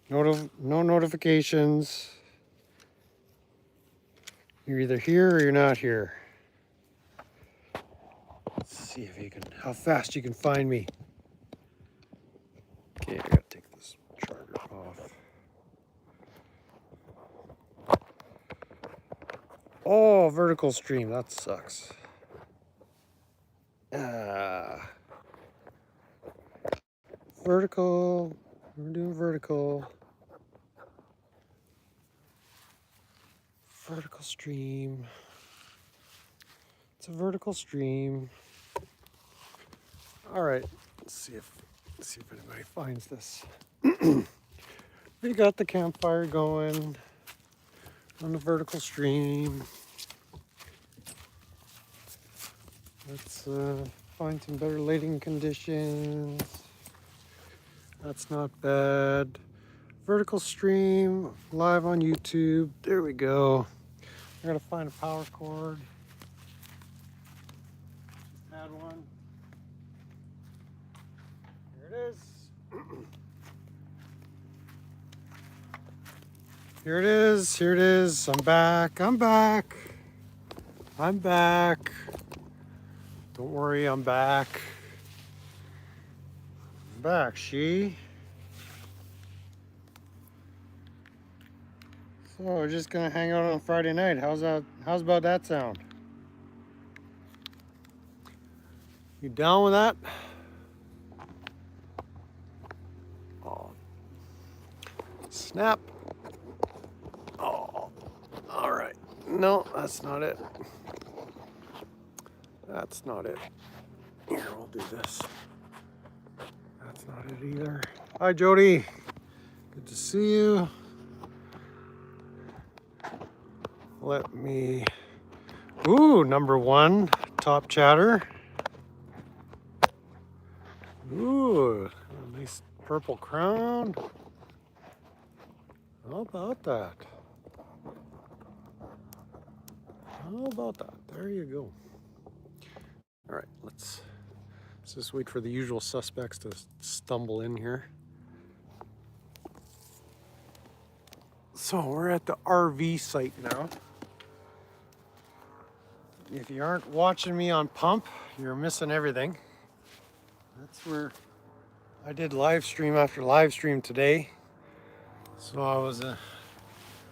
No notifications. You're either here or you're not here. Let's see if you can, how fast you can find me. Okay, I gotta take this charger off. Oh, vertical stream, that sucks. Vertical, we're doing vertical. Vertical stream. It's a vertical stream. All right, let's see if anybody finds this. We got the campfire going on the vertical stream. Let's find some better lighting conditions. That's not bad. Vertical stream live on YouTube. There we go. I gotta find a power cord. Just had one. Here it is. Here it is. Here it is. I'm back. I'm back. I'm back. Don't worry, I'm back. I'm back, she. So we're just gonna hang out on Friday night. How's about that sound? You down with that? Oh. Snap. Oh. All right. No, that's not it. That's not it. Here, we'll do this. That's not it either. Hi, Jody. Good to see you. Let me... Ooh, number one, top chatter. Ooh, a nice purple crown. How about that? How about that? There you go. All right, let's just wait for the usual suspects to stumble in here. So we're at the RV site now. If you aren't watching me on Pump, you're missing everything. That's where I did live stream after live stream today. So I was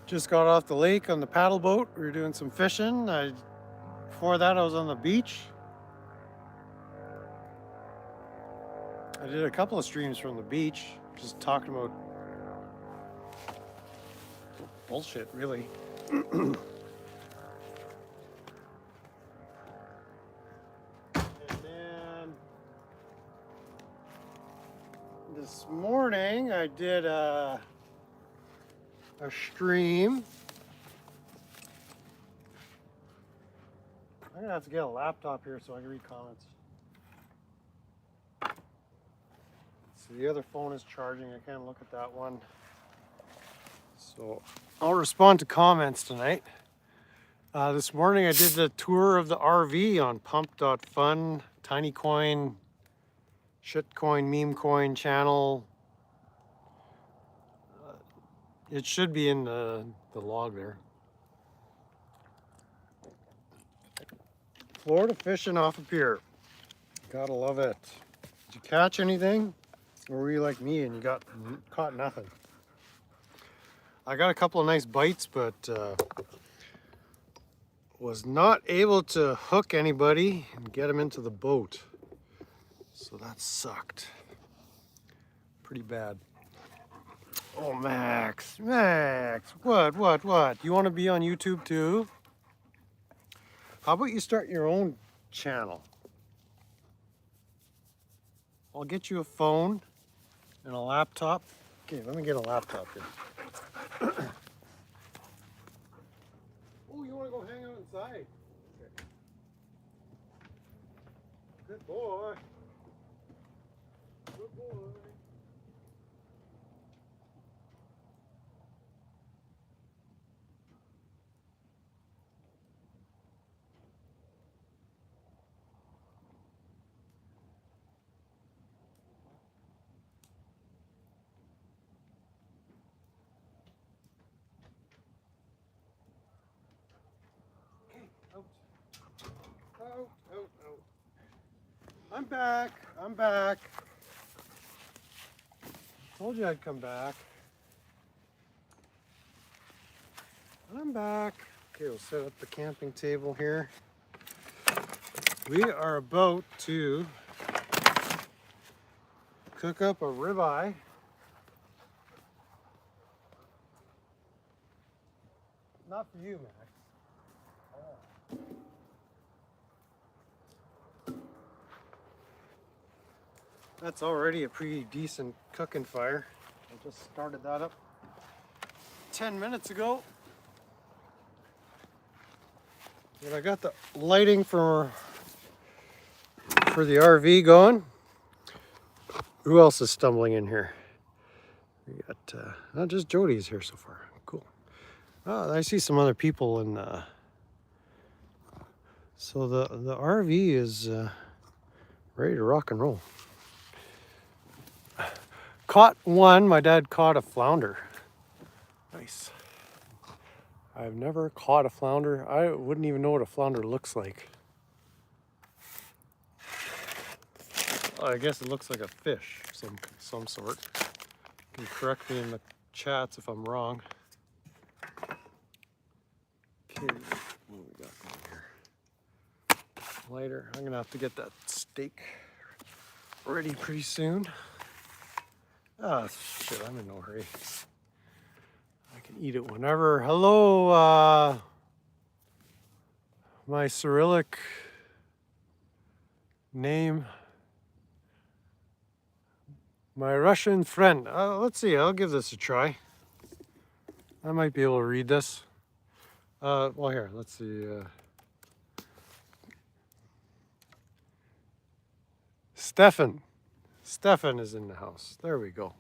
just got off the lake on the paddle boat. We were doing some fishing. Before that, I was on the beach. I did a couple of streams from the beach, just talking about bullshit, really. And then this morning, I did a stream. I'm gonna have to get a laptop here so I can read comments. So the other phone is charging. I can't look at that one. So I'll respond to comments tonight. This morning I did the tour of the RV on pump.fun, tinycoin, shitcoin, meme coin channel. It should be in the log there. Florida fishing off a pier. Gotta love it. Did you catch anything? Or were you like me and you caught nothing? I got a couple of nice bites, but was not able to hook anybody and get them into the boat. So that sucked. Pretty bad. Oh, Max, what? You want to be on YouTube too? How about you start your own channel? I'll get you a phone and a laptop. Okay, let me get a laptop here. Oh, you want to go hang out inside? Okay. Good boy. Good boy. I'm back. I'm back. Told you I'd come back. I'm back. Okay, we'll set up the camping table here. We are about to cook up a ribeye. Not for you, Max. That's already a pretty decent cooking fire. I just started that up 10 minutes ago. And I got the lighting for the RV going. Who else is stumbling in here? We got, not just Jody's here so far. Cool. Oh, I see some other people in, so the RV is ready to rock and roll. Caught one. My dad caught a flounder. Nice. I've never caught a flounder. I wouldn't even know what a flounder looks like. I guess it looks like a fish of some sort. You can correct me in the chats if I'm wrong. Okay, what do we got going here? Lighter. I'm gonna have to get that steak ready pretty soon. Ah, shit, I'm in no hurry. I can eat it whenever. Hello, my Cyrillic name. My Russian friend. Let's see, I'll give this a try. I might be able to read this. Well, here, let's see. Stefan. Stefan is in the house. There we go.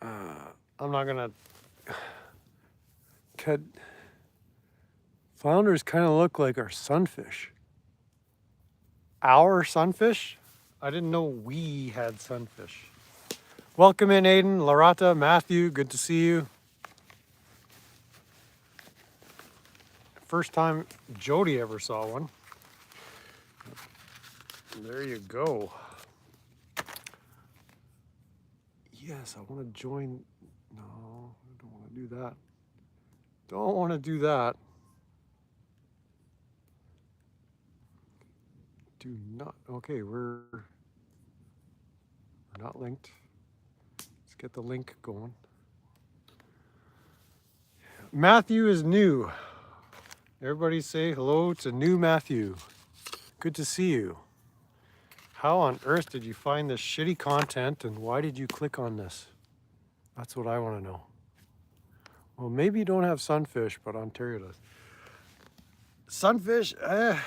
I'm not gonna. Flounders kind of look like our sunfish. Our sunfish? I didn't know we had sunfish. Welcome in, Aiden, Larata, Matthew. Good to see you. First time Jody ever saw one. There you go. Yes, I want to join. No, I don't want to do that. Don't want to do that. Do not. Okay, we're not linked. Let's get the link going. Matthew is new. Everybody say hello to new Matthew. Good to see you. How on earth did you find this shitty content and why did you click on this? That's what I want to know. Well, maybe you don't have sunfish, but Ontario does. Sunfish, I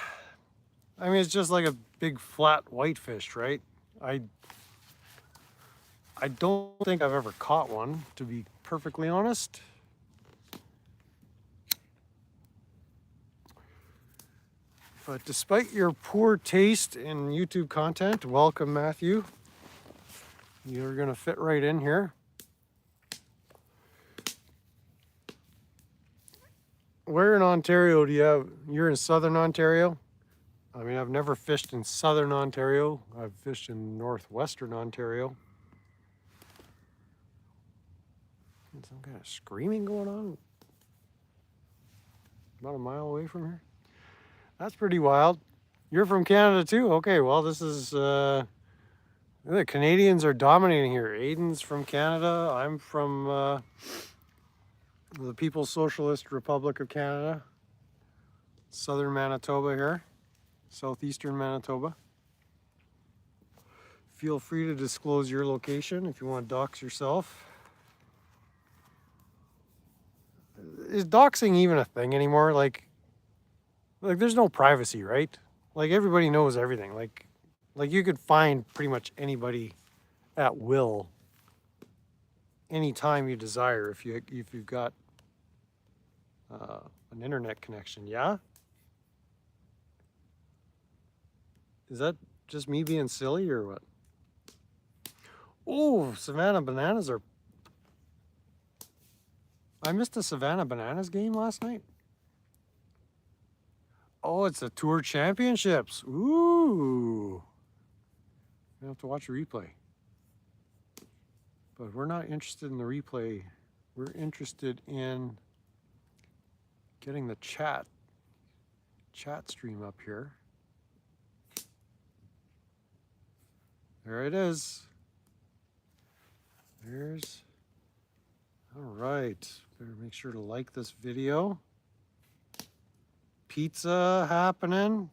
mean, it's just like a big flat whitefish, right? I don't think I've ever caught one, to be perfectly honest. But despite your poor taste in YouTube content, welcome, Matthew. You're gonna fit right in here. Where in Ontario do you have, you're in Southern Ontario? I mean, I've never fished in Southern Ontario. I've fished in Northwestern Ontario. Some kind of screaming going on about a mile away from here. That's pretty wild. You're from Canada too? Okay, well, this is, the Canadians are dominating here. Aiden's from Canada. I'm from the People's Socialist Republic of Canada. Southern Manitoba here. Southeastern Manitoba. Feel free to disclose your location if you want to dox yourself. Is doxing even a thing anymore? Like there's no privacy, right? Like everybody knows everything. Like you could find pretty much anybody at will anytime you desire if you've got an internet connection. Yeah? Is that just me being silly or what? Oh, Savannah Bananas are... I missed a Savannah Bananas game last night. Oh, it's the Tour Championships. Ooh. You have to watch a replay. But we're not interested in the replay. We're interested in getting the chat stream up here. There it is. There's, all right. Better make sure to like this video. Pizza happening.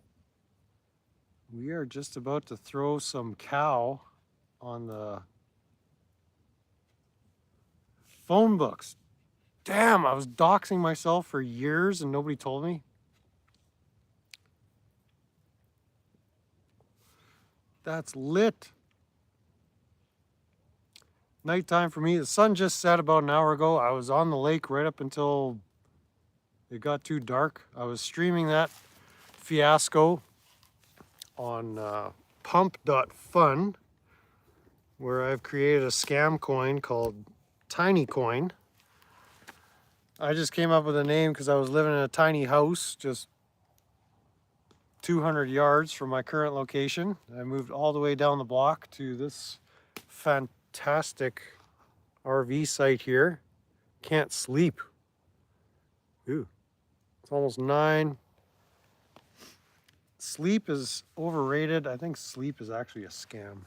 We are just about to throw some cow on the phone books. Damn, I was doxing myself for years and nobody told me. That's lit. Nighttime for me. The sun just set about an hour ago. I was on the lake right up until it got too dark. I was streaming that fiasco on pump.fun, where I've created a scam coin called Tiny Coin. I just came up with a name because I was living in a tiny house just 200 yards from my current location. I moved all the way down the block to this fantastic RV site here. Can't sleep. Ooh, it's almost 9. Sleep is overrated. I think sleep is actually a scam.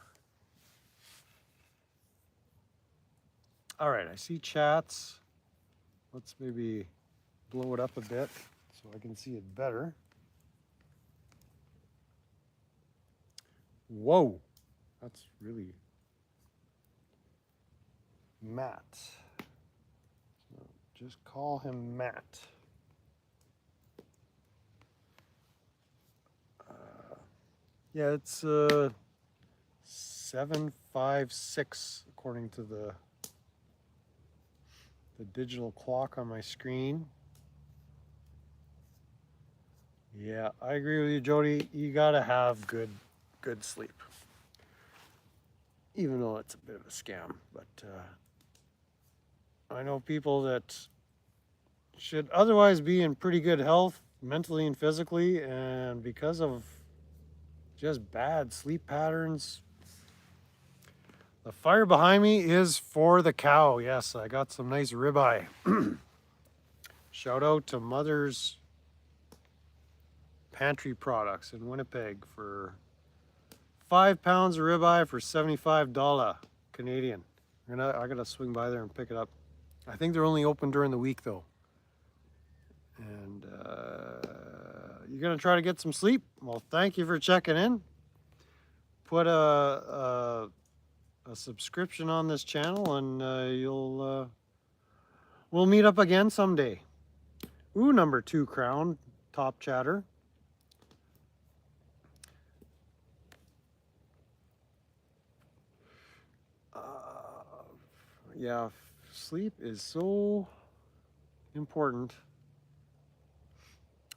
All right, I see chats. Let's maybe blow it up a bit so I can see it better. Whoa, that's really Matt. So just call him Matt. Yeah, it's 7:56 according to the digital clock on my screen. Yeah, I agree with you, Jody. You gotta have good sleep, even though it's a bit of a scam. But I know people that should otherwise be in pretty good health, mentally and physically, and because of just bad sleep patterns. The fire behind me is for the cow. Yes, I got some nice ribeye. Shout out to Mother's Pantry Products in Winnipeg for 5 pounds of ribeye for $75 Canadian. I gotta swing by there and pick it up. I think they're only open during the week though. And you're gonna try to get some sleep? Well, thank you for checking in. Put a subscription on this channel and we'll meet up again someday. Ooh, number 2 crown, top chatter. Yeah, sleep is so important.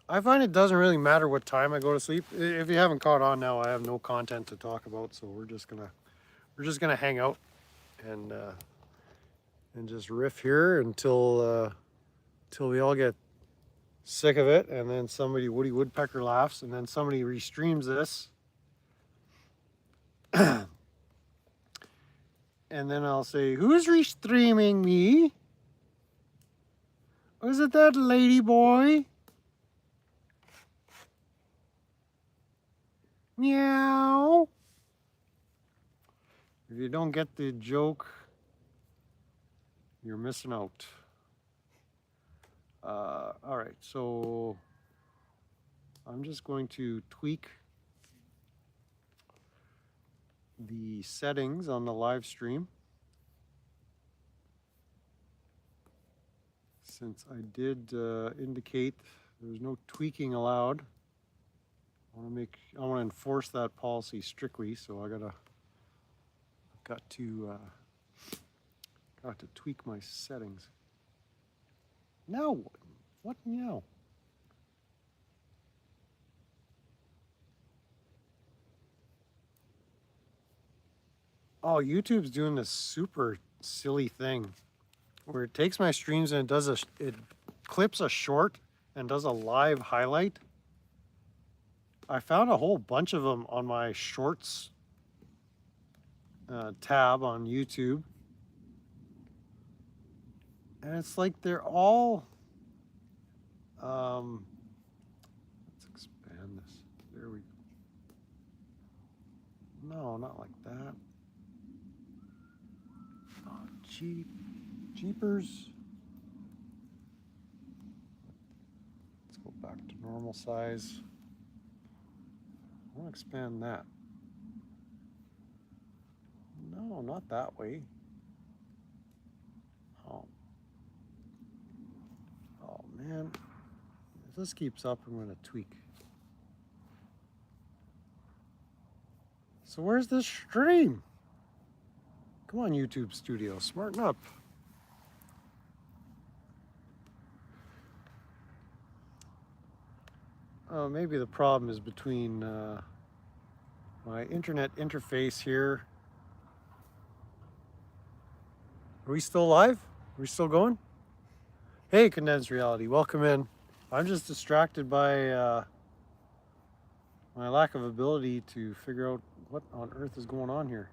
I find it doesn't really matter what time I go to sleep. If you haven't caught on now, I have no content to talk about, so we're just gonna hang out and just riff here until we all get sick of it, and then somebody, Woody Woodpecker, laughs, and then somebody restreams this. And then I'll say, who's restreaming me? Was it that lady boy? Meow. If you don't get the joke, you're missing out. All right, so I'm just going to tweak the settings on the live stream. Since I did indicate there's no tweaking allowed, I want to enforce that policy strictly. So I've got to tweak my settings. Now what now? Oh, YouTube's doing this super silly thing where it takes my streams and it clips a short and does a live highlight. I found a whole bunch of them on my shorts tab on YouTube. And it's like they're all, let's expand this. There we go. No, not like that. Oh, jeepers. Let's go back to normal size. I want to expand that. No, not that way. Oh man. If this keeps up, I'm going to tweak. So where's this stream? Come on, YouTube Studio, smarten up. Maybe the problem is between my internet interface here. Are we still live? Are we still going? Hey, Condensed Reality, welcome in. I'm just distracted by my lack of ability to figure out what on earth is going on here.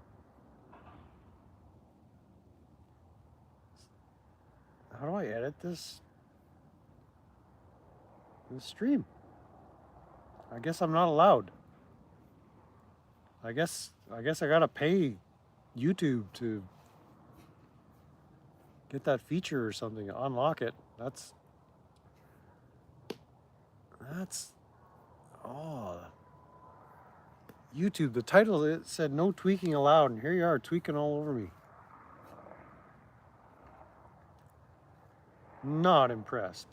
How do I edit this stream? I guess I'm not allowed. I guess I gotta pay YouTube to get that feature or something, unlock it. That's oh, YouTube, the title, it said no tweaking allowed, and here you are tweaking all over me. Not impressed.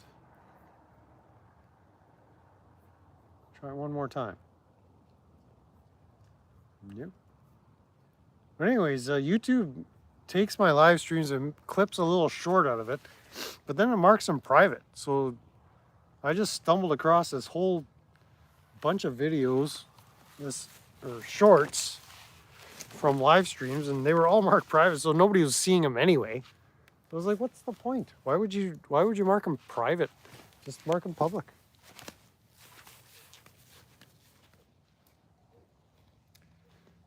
Try it one more time. Yep. But anyways, YouTube takes my live streams and clips a little short out of it, but then it marks them private. So I just stumbled across this whole bunch of videos, or shorts from live streams, and they were all marked private, so nobody was seeing them anyway. I was like, what's the point? Why would you mark them private? Just mark them public.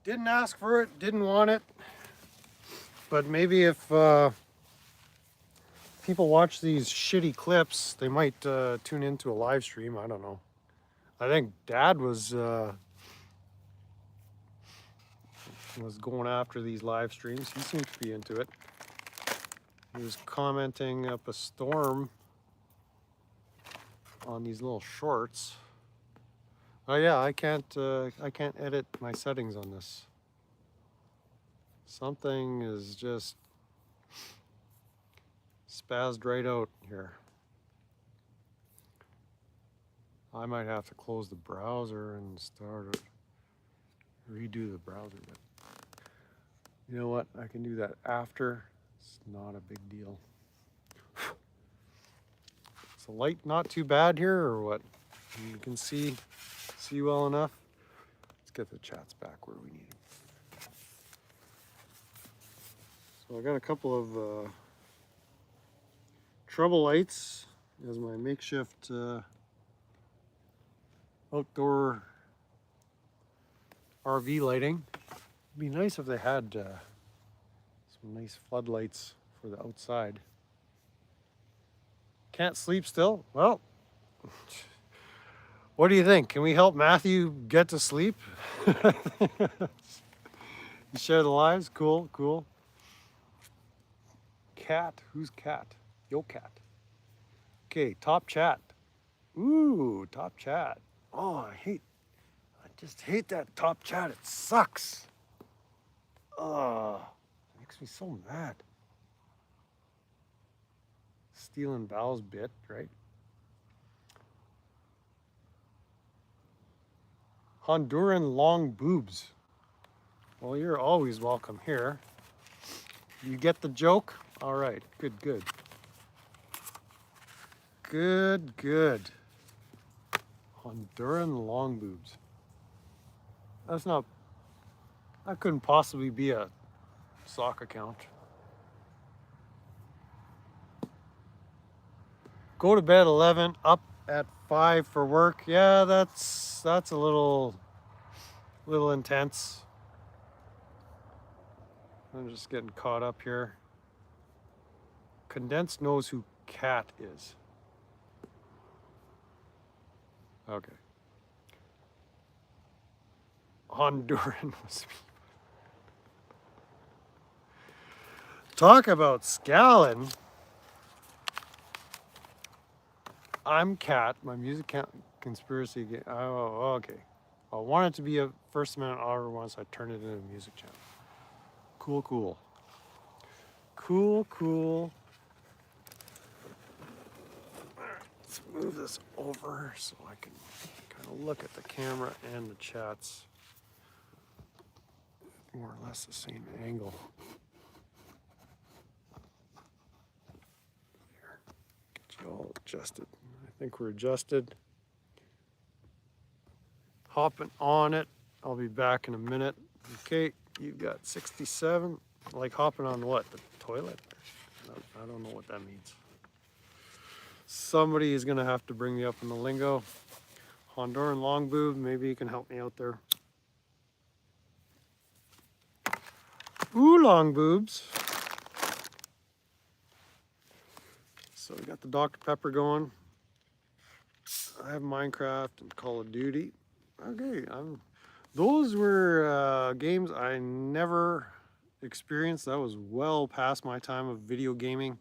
Didn't ask for it, didn't want it. But maybe if people watch these shitty clips, they might tune into a live stream. I don't know. I think Dad was going after these live streams. He seemed to be into it. He was commenting up a storm on these little shorts. Oh yeah, I can't edit my settings on this. Something is just spazzed right out here. I might have to close the browser and redo the browser. But you know what? I can do that after. It's not a big deal. Is the light not too bad here, or what? You can see well enough. Let's get the chats back where we need them. So I got a couple of trouble lights as my makeshift outdoor RV lighting. It'd be nice if they had some nice floodlights for the outside. Can't sleep still? Well, what do you think? Can we help Matthew get to sleep? Share the lives? Cool, cool. Cat? Who's cat? Yo, cat. Okay, top chat. Ooh, top chat. Oh, I just hate that top chat. It sucks. Oh, it makes me so mad. Stealing Val's bit, right? Honduran long boobs. Well, you're always welcome here. You get the joke? All right, good, good. Good, good. Honduran long boobs. That couldn't possibly be a sock account. Go to bed 11, up at 5 for work. Yeah, that's a little intense. I'm just getting caught up here. Condensed knows who Cat is. Okay. Honduran was. Talk about scowling. I'm Cat. My music conspiracy game. Oh, okay. I wanted to be a First Amendment auditor once. I turned it into a music channel. Cool, cool. Cool, cool. Let's move this over so I can kind of look at the camera and the chats. More or less the same angle. There. Get you all adjusted. I think we're adjusted. Hopping on it. I'll be back in a minute. Okay, you've got 67. Like hopping on what? The toilet? I don't know what that means. Somebody is gonna have to bring me up in the lingo. Honduran long boob, maybe you can help me out there. Ooh, long boobs. So we got the Dr. Pepper going. I have Minecraft and Call of Duty. Okay, those were games I never experienced. That was well past my time of video gaming.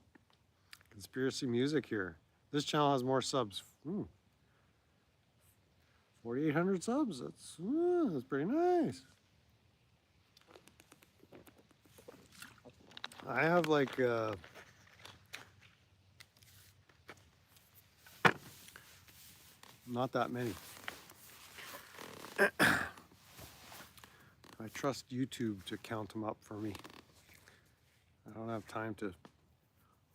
Conspiracy music here. This channel has more subs. 4,800 subs. That's pretty nice. I have like not that many. I trust YouTube to count them up for me. I don't have time to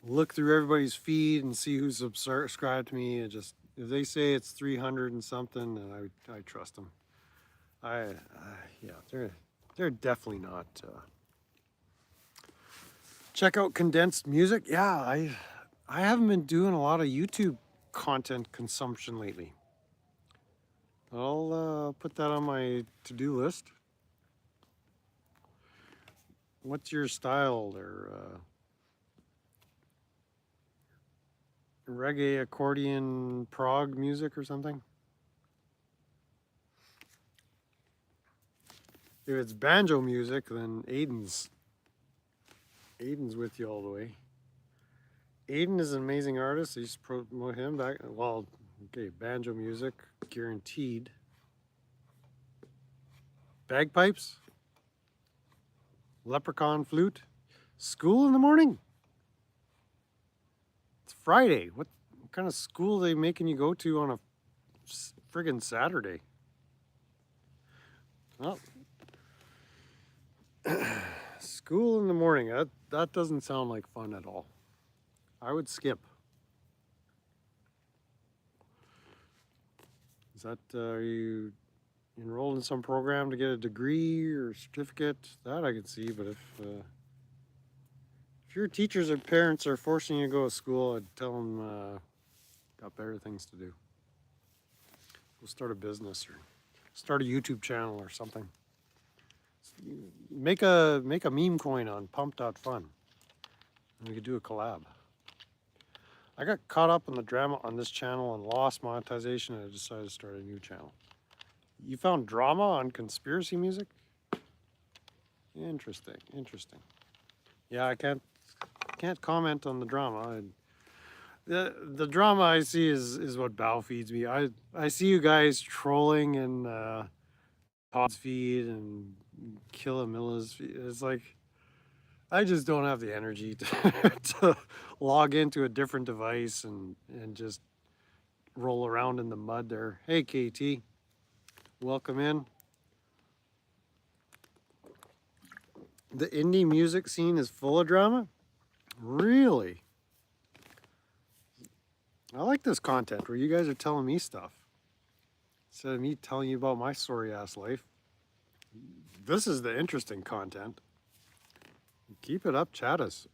look through everybody's feed and see who's subscribed to me. It just, if they say it's 300 and something, then I trust them. Yeah, they're definitely not. Check out condensed music. Yeah, I haven't been doing a lot of YouTube content consumption lately. I'll put that on my to-do list. What's your style there? Reggae, accordion, prog music or something? If it's banjo music, then Aiden's with you all the way. Aiden is an amazing artist. I used to promote him back. Well, okay, banjo music, guaranteed. Bagpipes, leprechaun flute, school in the morning. It's Friday. What kind of school are they making you go to on a friggin' Saturday? Well, school in the morning. That doesn't sound like fun at all. I would skip. Is that, are you enrolled in some program to get a degree or certificate? That I can see, but if your teachers or parents are forcing you to go to school, I'd tell them got better things to do. We'll start a business or start a YouTube channel or something. Make a meme coin on pump.fun. And we could do a collab. I got caught up in the drama on this channel and lost monetization, and I decided to start a new channel. You found drama on conspiracy music? Interesting. Yeah, I can't comment on the drama. The drama I see is what Bow feeds me. I see you guys trolling in Pod's feed and Killamilla's feed. It's like I just don't have the energy to log into a different device and just roll around in the mud there. Hey KT, welcome in. The indie music scene is full of drama? Really? I like this content where you guys are telling me stuff. Instead of me telling you about my sorry ass life. This is the interesting content. Keep it up, chat us.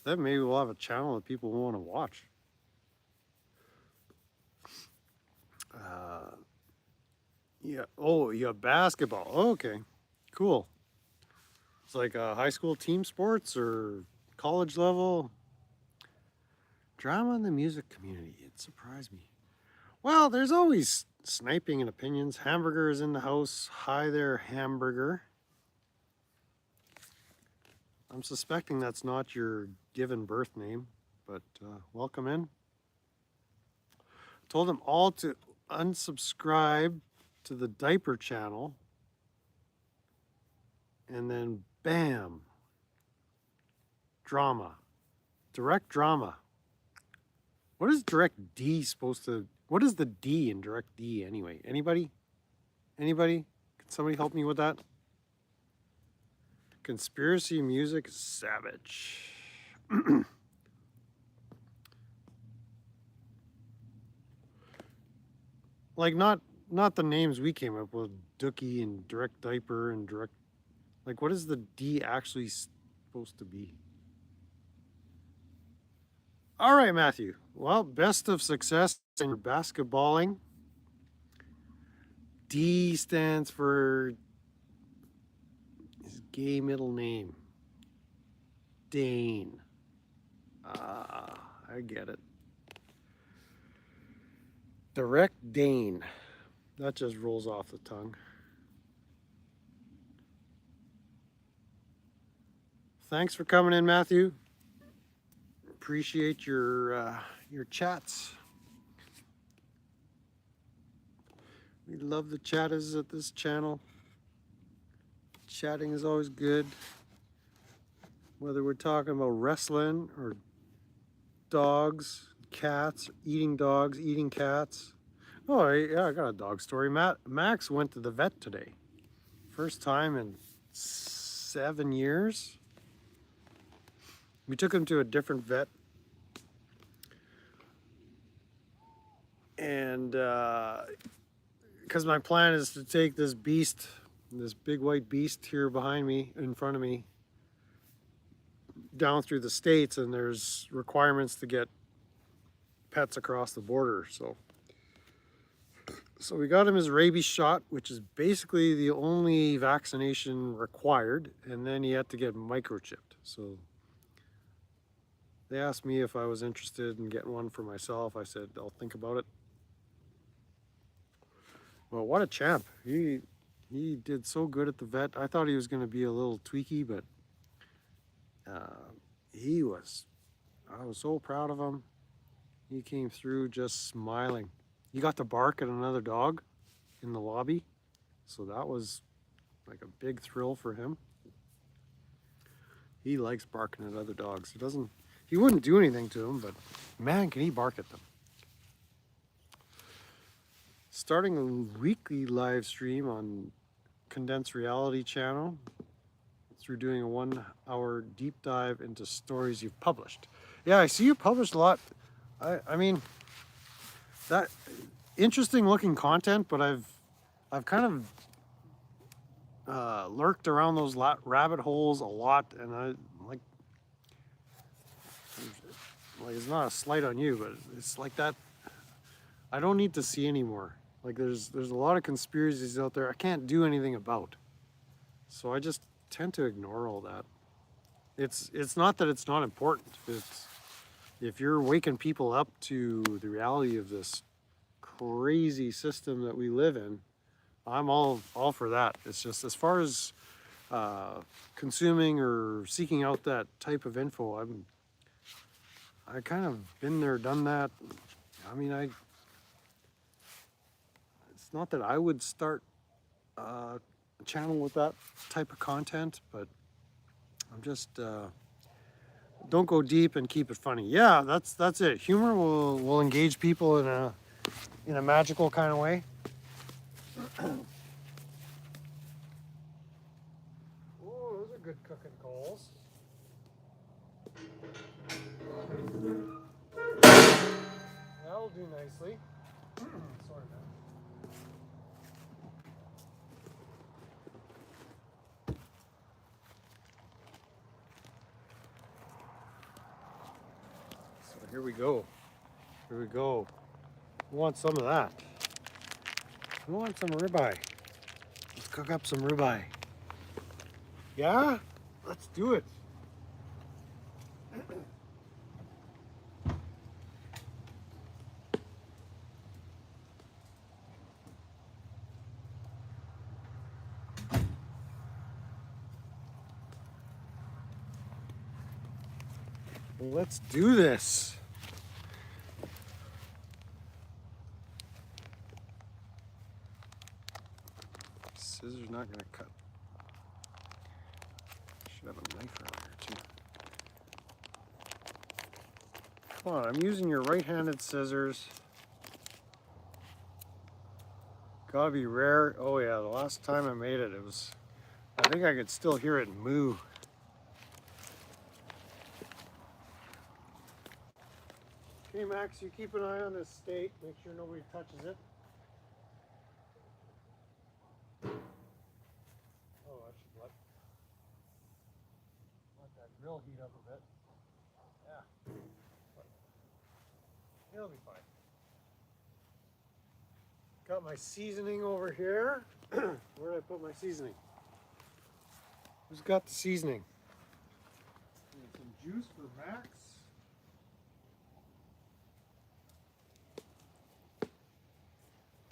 Then maybe we'll have a channel that people want to watch. Yeah. Oh, you have basketball. Oh, okay. Cool. It's like high school team sports or college level. Drama in the music community. It surprised me. Well, there's always sniping and opinions. Hamburger is in the house. Hi there, Hamburger. I'm suspecting that's not your given birth name, but welcome in. Told them all to unsubscribe to the diaper channel, and then bam, drama, direct drama. What is direct D supposed to, what is the D in direct D anyway? Anybody? Anybody? Can somebody help me with that? Conspiracy music is savage. Like not the names we came up with, Dookie and direct diaper and direct, like what is the D actually supposed to be? All right, Matthew. Well, best of success in your basketballing. D stands for his gay middle name, Dane. Ah, I get it. Direct Dane. That just rolls off the tongue. Thanks for coming in, Matthew. Appreciate your chats. We love the chatters at this channel. Chatting is always good. Whether we're talking about wrestling or dogs, cats, eating dogs, eating cats. Oh, yeah, I got a dog story. Max went to the vet today. First time in 7 years. We took him to a different vet. And because my plan is to take this beast, this big white beast here behind me, in front of me, down through the States, and there's requirements to get pets across the border. So we got him his rabies shot, which is basically the only vaccination required, and then he had to get microchipped. So they asked me if I was interested in getting one for myself. I said, I'll think about it. Well, what a champ. He did so good at the vet. I thought he was going to be a little tweaky, but I was so proud of him. He came through just smiling. He got to bark at another dog in the lobby, so that was like a big thrill for him. He likes barking at other dogs. He wouldn't do anything to them, but man, can he bark at them. Starting a weekly live stream on Condensed Reality channel through doing a 1 hour deep dive into stories you've published. Yeah, I see you published a lot. I mean, that interesting looking content, but I've kind of lurked around those rabbit holes a lot, and I like it's not a slight on you, but it's like that. I don't need to see anymore. Like there's a lot of conspiracies out there I can't do anything about, so I just tend to ignore all that. It's not that it's not important. If you're waking people up to the reality of this crazy system that we live in, I'm all for that. It's just as far as consuming or seeking out that type of info, I kind of been there, done that. I mean, it's not that I would start a channel with that type of content, but I'm just don't go deep and keep it funny. Yeah, that's it. Humor will engage people in a magical kind of way. Oh, those are good cooking coals. That'll do nicely. Sorry, man. here we go. Here we go. We want some of that. We want some ribeye. Let's cook up some ribeye. Yeah? Let's do it. Let's do this. Scissors not gonna cut. Should have a knife around here too. Come on, I'm using your right-handed scissors. Gotta be rare. Oh yeah, the last time I made it, I think I could still hear it moo. Okay, Max, you keep an eye on this steak. Make sure nobody touches it. Oh, I should let that grill heat up a bit. Yeah. It'll be fine. Got my seasoning over here. Where did I put my seasoning? Who's got the seasoning? And some juice for Max.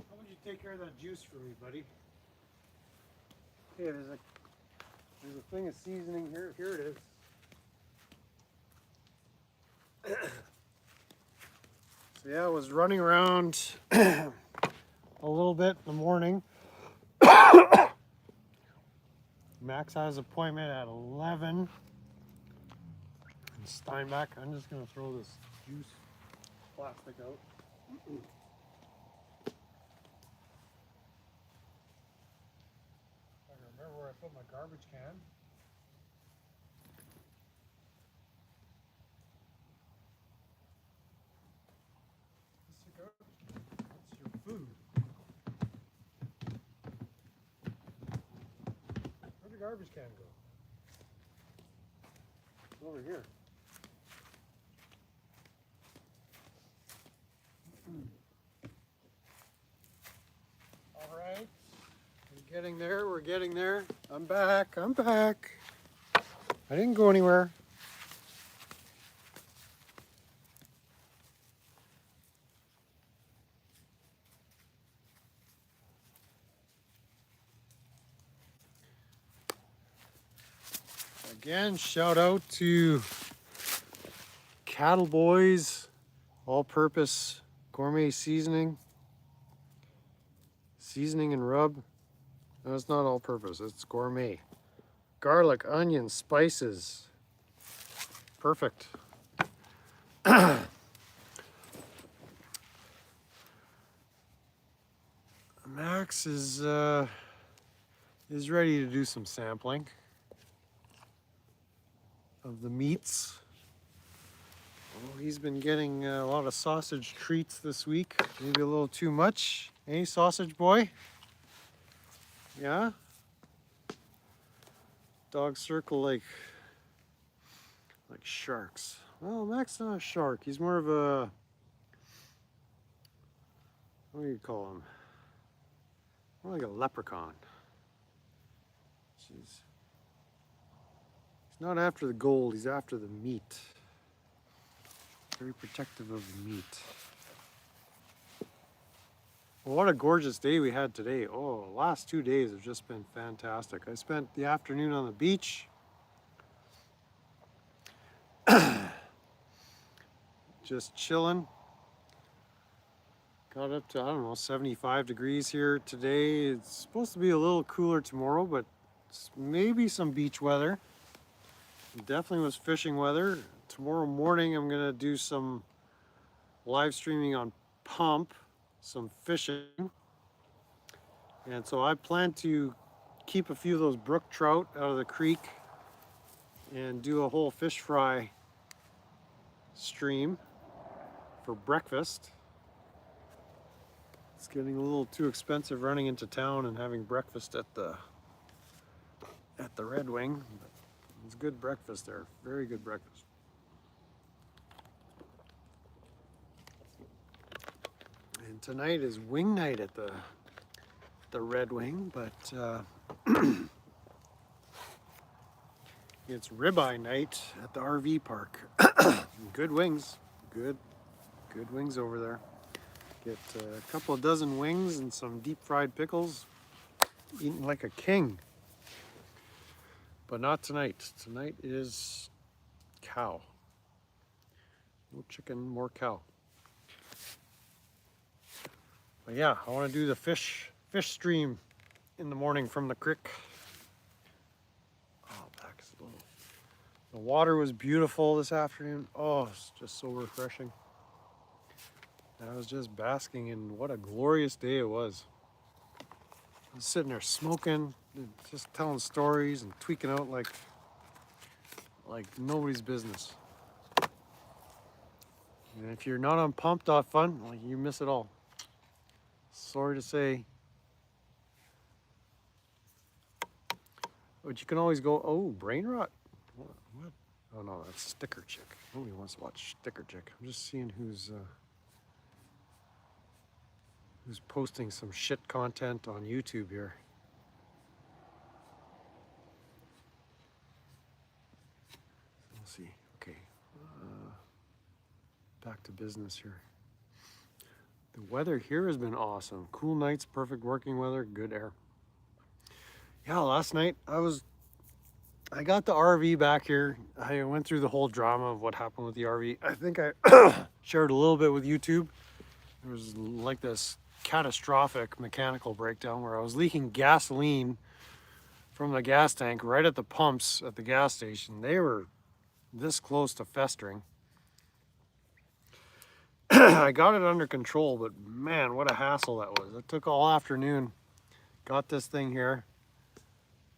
How would you take care of that juice for me, buddy? Okay, there's a thing of seasoning here. Here it is. So yeah, I was running around a little bit in the morning. Max has an appointment at 11 in Steinbach. I'm just going to throw this juice plastic out. I remember where I put my garbage can. That's your food. Where'd the garbage can go? It's over here. All right. We're getting there. We're getting there. I'm back. I'm back. I didn't go anywhere. Again, shout out to Cattle Boys all-purpose gourmet seasoning. Seasoning and rub. No, it's not all-purpose, it's gourmet. Garlic, onion, spices. Perfect. Max is ready to do some sampling of the meats. Oh, he's been getting a lot of sausage treats this week. Maybe a little too much. Hey, sausage boy? Yeah? Dogs circle like sharks. Well, Max is not a shark. He's more of a, what do you call him? More like a leprechaun. He's not after the gold, he's after the meat. Very protective of the meat. Well, what a gorgeous day we had today. Oh, the last 2 days have just been fantastic. I spent the afternoon on the beach. Just chilling. Got up to, I don't know, 75 degrees here today. It's supposed to be a little cooler tomorrow, but maybe some beach weather. Definitely was fishing weather. Tomorrow morning I'm gonna do some live streaming on Pump, some fishing. And so I plan to keep a few of those brook trout out of the creek and do a whole fish fry stream for breakfast. It's getting a little too expensive running into town and having breakfast at the Red Wing. It's good breakfast there, very good breakfast. And tonight is wing night at the Red Wing, but it's ribeye night at the RV park. Good wings, good wings over there. Get a couple of dozen wings and some deep fried pickles. Eating like a king. But not tonight. Tonight is cow. No chicken, more cow. But yeah, I want to do the fish stream in the morning from the creek. Oh, back is a little. The water was beautiful this afternoon. Oh, it's just so refreshing. And I was just basking in what a glorious day it was. I was sitting there smoking, just telling stories and tweaking out like nobody's business. And if you're not on pump.fun, well, you miss it all. Sorry to say. But you can always go, oh, brain rot? What? Oh no, that's Sticker Chick. Nobody wants to watch Sticker Chick. I'm just seeing who's posting some shit content on YouTube here. Let's see. Okay. Back to business here. The weather here has been awesome. Cool nights, perfect working weather, good air. Yeah, last night I got the RV back here. I went through the whole drama of what happened with the RV. I think I shared a little bit with YouTube. There was like this catastrophic mechanical breakdown where I was leaking gasoline from the gas tank right at the pumps at the gas station. They were this close to festering. I got it under control, but man, what a hassle that was. It took all afternoon. Got this thing here.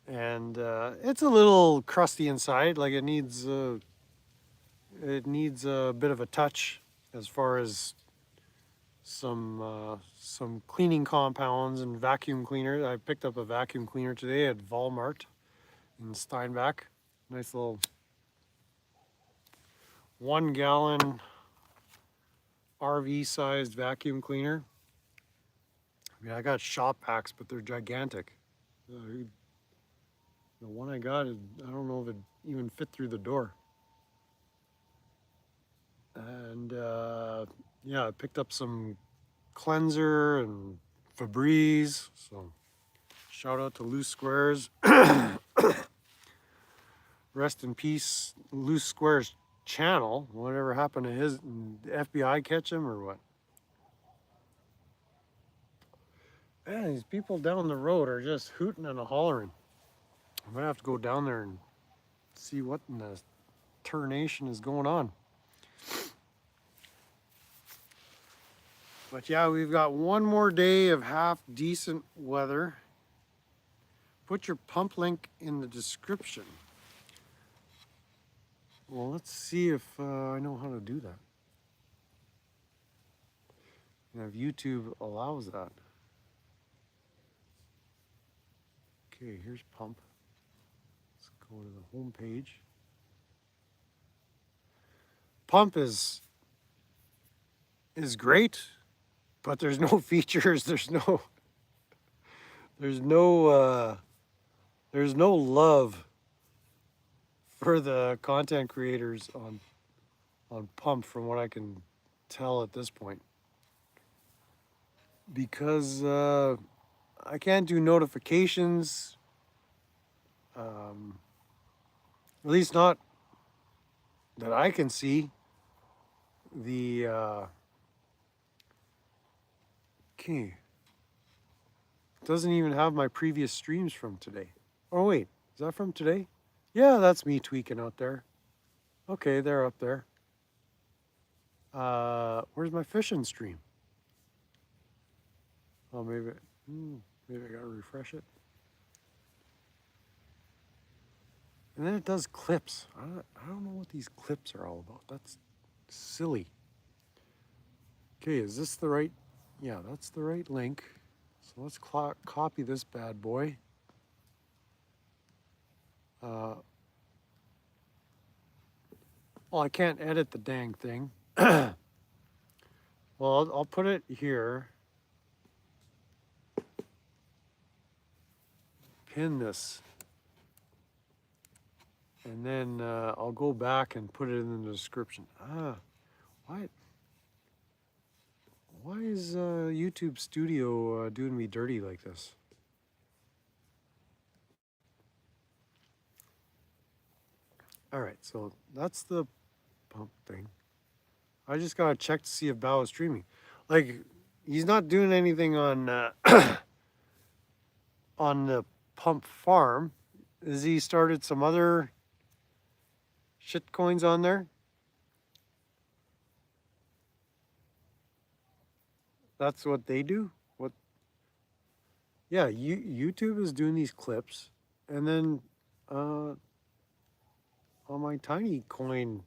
And it's a little crusty inside. Like it needs a bit of a touch as far as some cleaning compounds and vacuum cleaner. I picked up a vacuum cleaner today at Walmart in Steinbach. Nice little 1 gallon RV sized vacuum cleaner. I mean, I got shop packs, but they're gigantic. The one I got, I don't know if it even fit through the door. And yeah, I picked up some cleanser and Febreze. So shout out to Loose Squares. Rest in peace, Loose Squares channel. Whatever happened to his? Did the FBI catch him or what? Man, these people down the road are just hooting and hollering. I'm gonna have to go down there and see what in the tarnation is going on. But yeah, we've got one more day of half decent weather. Put your pump link in the description. Well, let's see if I know how to do that. And if YouTube allows that. Okay, here's pump. Let's go to the home page. Pump is great, but there's no features. There's no love for the content creators on Pump, from what I can tell at this point, because I can't do notifications, at least not that I can see. The okay, doesn't even have my previous streams from today. Oh wait, is that from today? Yeah, that's me tweaking out there. Okay, they're up there. Where's my fishing stream? Oh, maybe I gotta refresh it. And then it does clips. I don't know what these clips are all about. That's silly. Okay, is this the right? Yeah, that's the right link. So let's copy this bad boy. Well, I can't edit the dang thing. Well, I'll put it here. Pin this. And then I'll go back and put it in the description. Why is YouTube Studio doing me dirty like this? All right, so that's the pump thing. I just gotta check to see if Bao is streaming. Like, he's not doing anything on on the pump farm. Has he started some other shit coins on there? That's what they do? What? Yeah, YouTube is doing these clips, and then on my tiny coin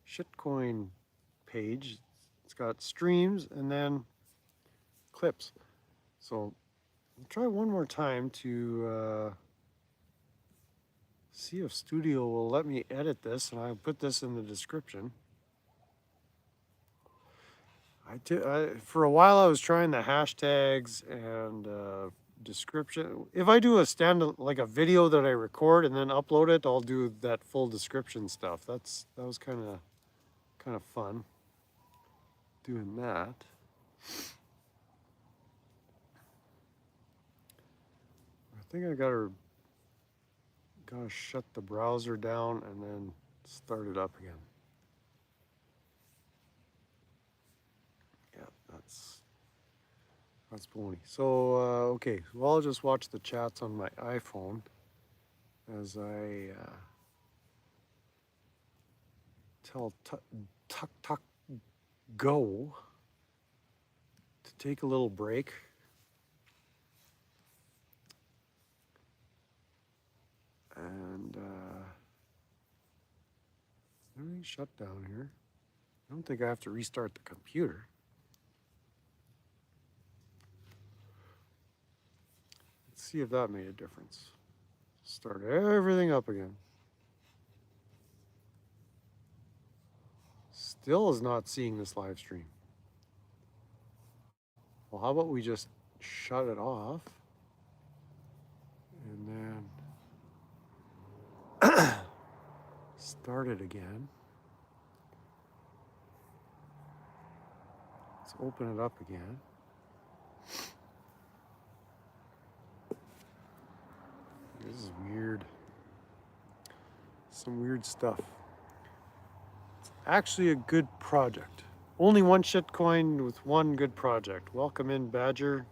shitcoin page, it's got streams and then clips. So I'll try one more time to see if Studio will let me edit this, and I'll put this in the description. For a while I was trying the hashtags and description. If I do like a video that I record and then upload it, I'll do that full description stuff. That was kind of fun doing that. I think I gotta shut the browser down and then start it up again. Yeah, that's pony. So okay, well, I'll just watch the chats on my iPhone as I tell Tuck Go to take a little break. And everything's shut down here. I don't think I have to restart the computer. Let's see if that made a difference. Start everything up again. Still is not seeing this live stream. Well, how about we just shut it off and then start it again. Let's open it up again. This is weird. Some weird stuff. It's actually a good project. Only one shitcoin with one good project. Welcome in, Badger.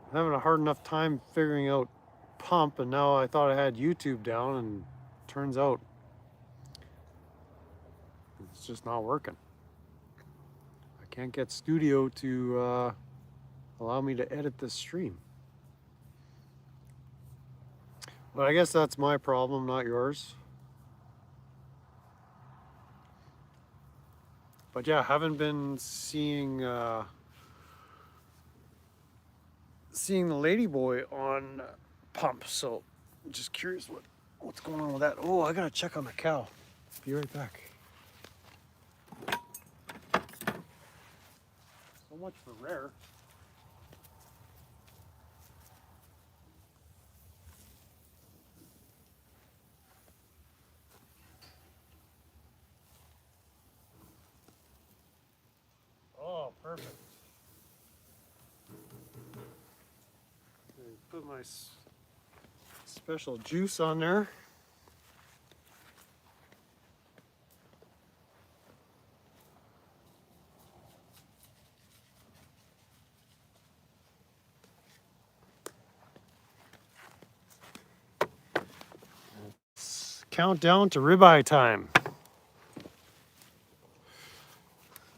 I'm having a hard enough time figuring out pump, and now I thought I had YouTube down, and turns out it's just not working. I can't get Studio to allow me to edit this stream. But I guess that's my problem, not yours. But yeah, haven't been seeing the ladyboy on pump, so I'm just curious what's going on with that. Oh, I gotta check on the cow. Be right back. So much for rare. Oh, perfect. Put my special juice on there. Let's count down to ribeye time.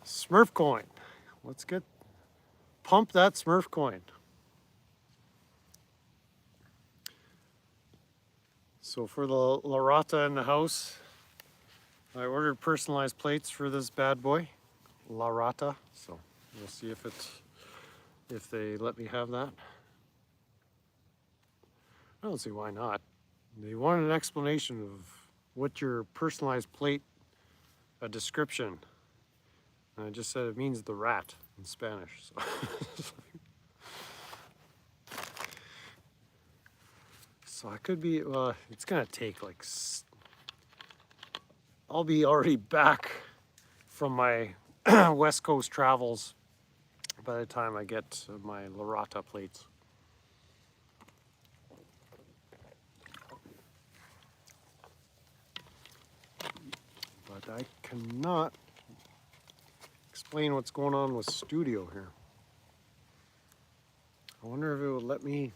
Smurf coin. Let's pump that Smurf coin. So for the La Rata in the house, I ordered personalized plates for this bad boy, La Rata. So we'll see if they let me have that. I don't see why not. They wanted an explanation of what your personalized plate a description. And I just said it means the rat in Spanish. So, so I could be, well, it's gonna take like, I'll be already back from my West Coast travels by the time I get my Lorata plates. But I cannot explain what's going on with Studio here. I wonder if it would let me,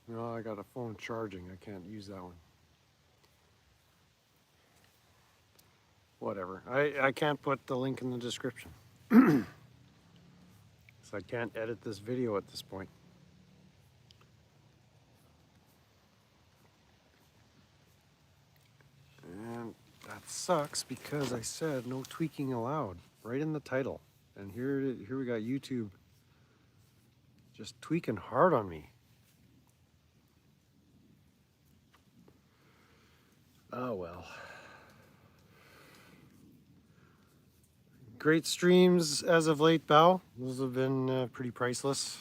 no, I got a phone charging, I can't use that one. Whatever, I can't put the link in the description. So I can't edit this video at this point. And that sucks because I said no tweaking allowed right in the title. And here we got YouTube just tweaking hard on me. Oh well. Great streams as of late, Bao. Those have been pretty priceless.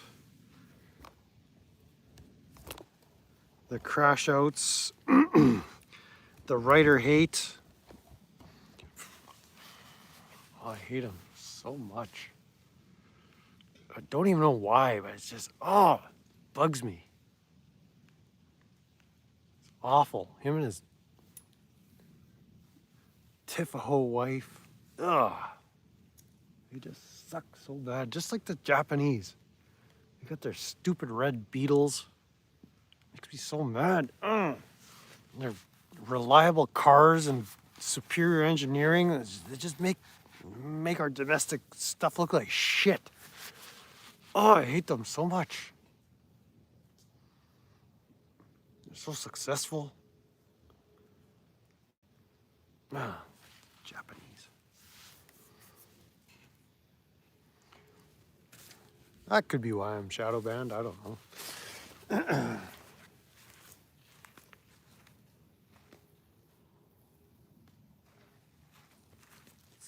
The crash outs, the writer hate. Oh, I hate him so much. I don't even know why, but it's just, oh, it bugs me. It's awful. Him and his Tifaho wife. Ugh. They just suck so bad. Just like the Japanese. They got their stupid red Beetles. Makes me so mad. Their reliable cars and superior engineering. They just make our domestic stuff look like shit. Oh, I hate them so much. They're so successful. Japanese. That could be why I'm shadow banned. I don't know. Let's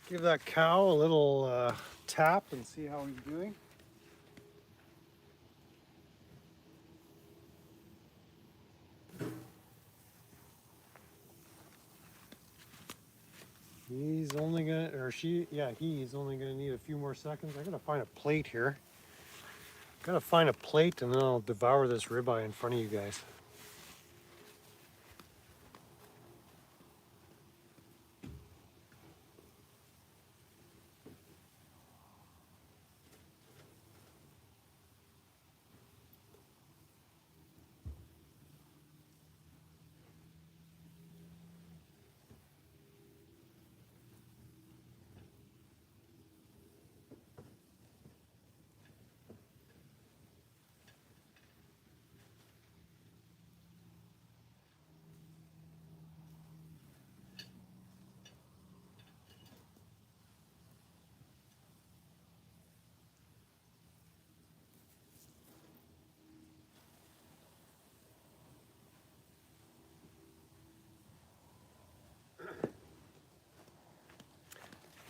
give that cow a little tap and see how he's doing. He's only gonna, or she, yeah, he's only gonna need a few more seconds. I gotta find a plate here. Gotta find a plate and then I'll devour this ribeye in front of you guys.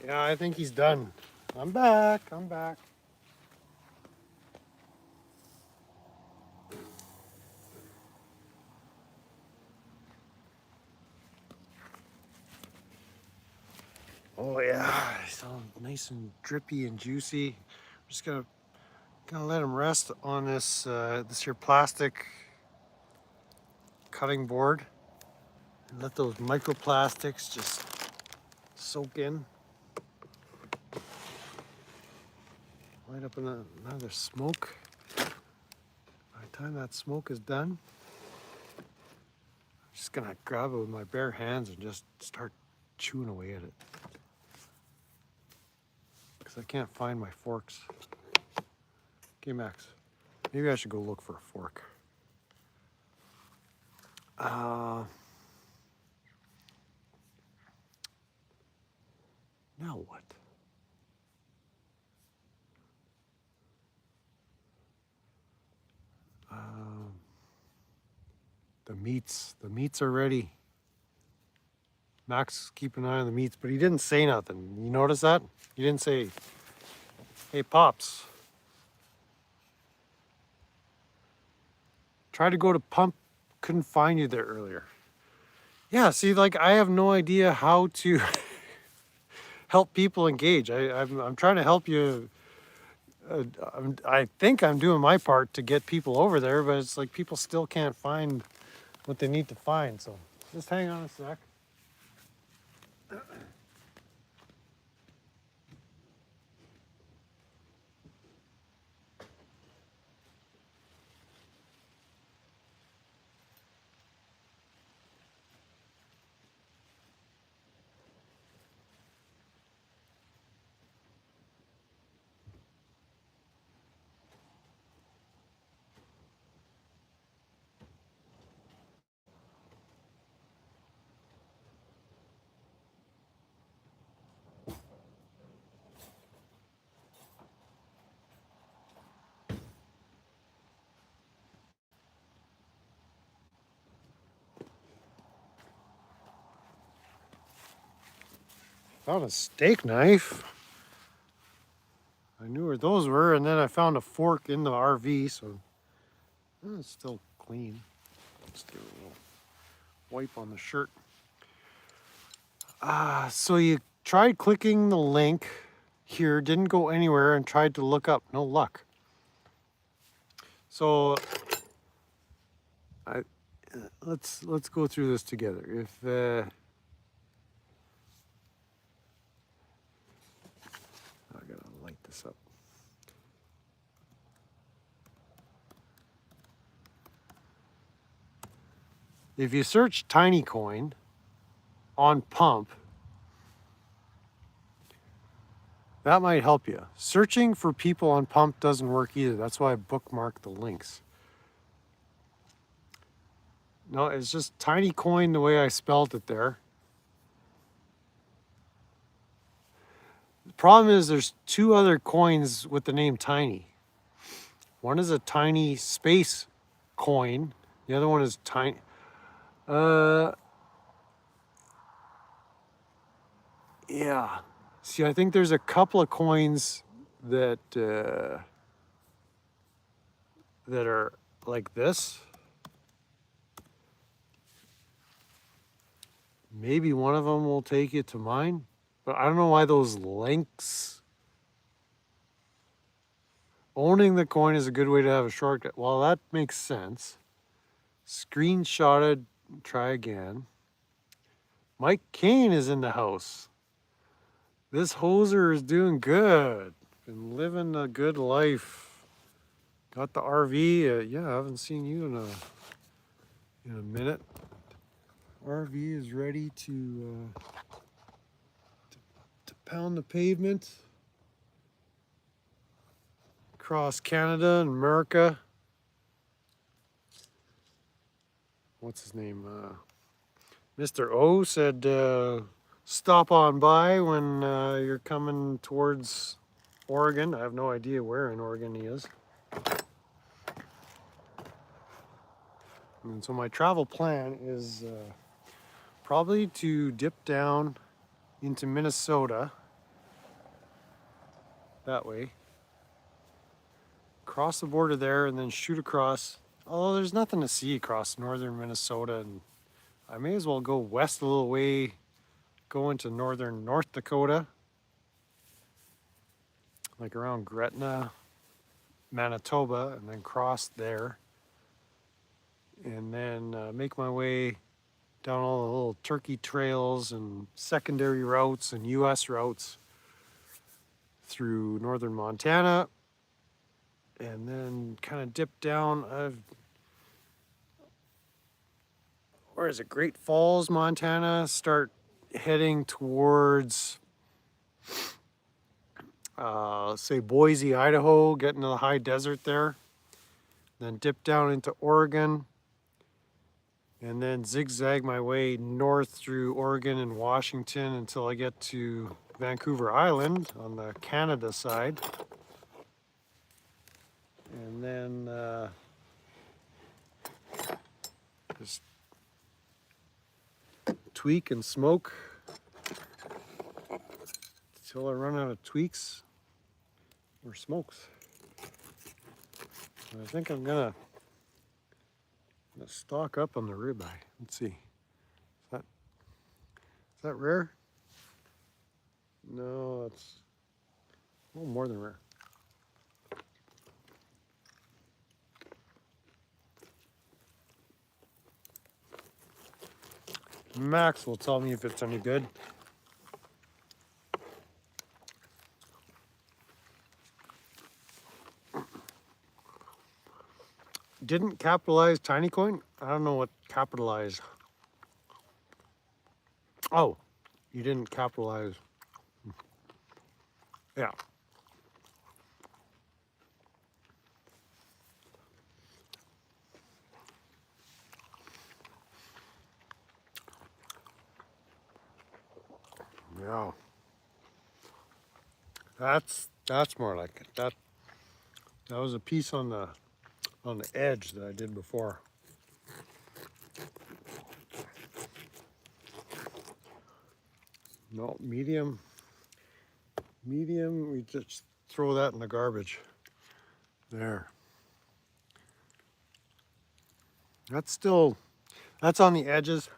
Yeah, I think he's done. I'm back, I'm back. Oh yeah, it's all nice and drippy and juicy. I'm just gonna let him rest on this this here plastic cutting board and let those microplastics just soak in. Light up another smoke. By the time that smoke is done, I'm just gonna grab it with my bare hands and just start chewing away at it. Because I can't find my forks. Okay, Max, maybe I should go look for a fork. Now what? The meats are ready. Max keep an eye on the meats, but he didn't say nothing. You notice that? He didn't say, hey, Pops. Tried to go to pump, couldn't find you there earlier. Yeah, see, like, I have no idea how to help people engage. I'm trying to help you. I think I'm doing my part to get people over there, but it's like people still can't find what they need to find. So just hang on a sec. Found a steak knife. I knew where those were, and then I found a fork in the RV, so it's still clean. Just give it a little wipe on the shirt. So you tried clicking the link here, didn't go anywhere, and tried to look up, no luck. So let's go through this together. If I gotta light this up. If you search Tiny Coin on Pump, that might help you. Searching for people on Pump doesn't work either. That's why I bookmarked the links. No, it's just Tiny Coin the way I spelled it there. The problem is there's two other coins with the name Tiny. One is a tiny space coin. The other one is tiny. Yeah. See, I think there's a couple of coins that that are like this. Maybe one of them will take you to mine, but I don't know why those links. Owning the coin is a good way to have a shortcut. Well, that makes sense. Screenshotted, try again. Mike Kane is in the house. This hoser is doing good. Been living a good life. Got the RV. Yeah, I haven't seen you in a minute. RV is ready to pound the pavement across Canada and America. What's his name? Mr. O said stop on by when you're coming towards Oregon. I have no idea where in Oregon he is. And so my travel plan is probably to dip down into Minnesota that way, cross the border there, and then shoot across. Although there's nothing to see across northern Minnesota, and I may as well go west a little way, go into northern North Dakota, like around Gretna, Manitoba, and then cross there, and then make my way down all the little turkey trails and secondary routes and US routes through northern Montana, and then kind of dip down. Where is it? Great Falls, Montana. Start heading towards, say, Boise, Idaho, get into the high desert there. Then dip down into Oregon, and then zigzag my way north through Oregon and Washington until I get to Vancouver Island on the Canada side. And then just tweak and smoke until I run out of tweaks or smokes. And I think I'm gonna stock up on the ribeye. Let's see. Is that rare? No, it's a little more than rare. Max will tell me if it's any good. Didn't capitalize tiny coin? I don't know what capitalize. Oh, you didn't capitalize. Yeah. Yeah. That's more like it. That was a piece on the edge that I did before. No, medium. Medium, we just throw that in the garbage. There. That's on the edges.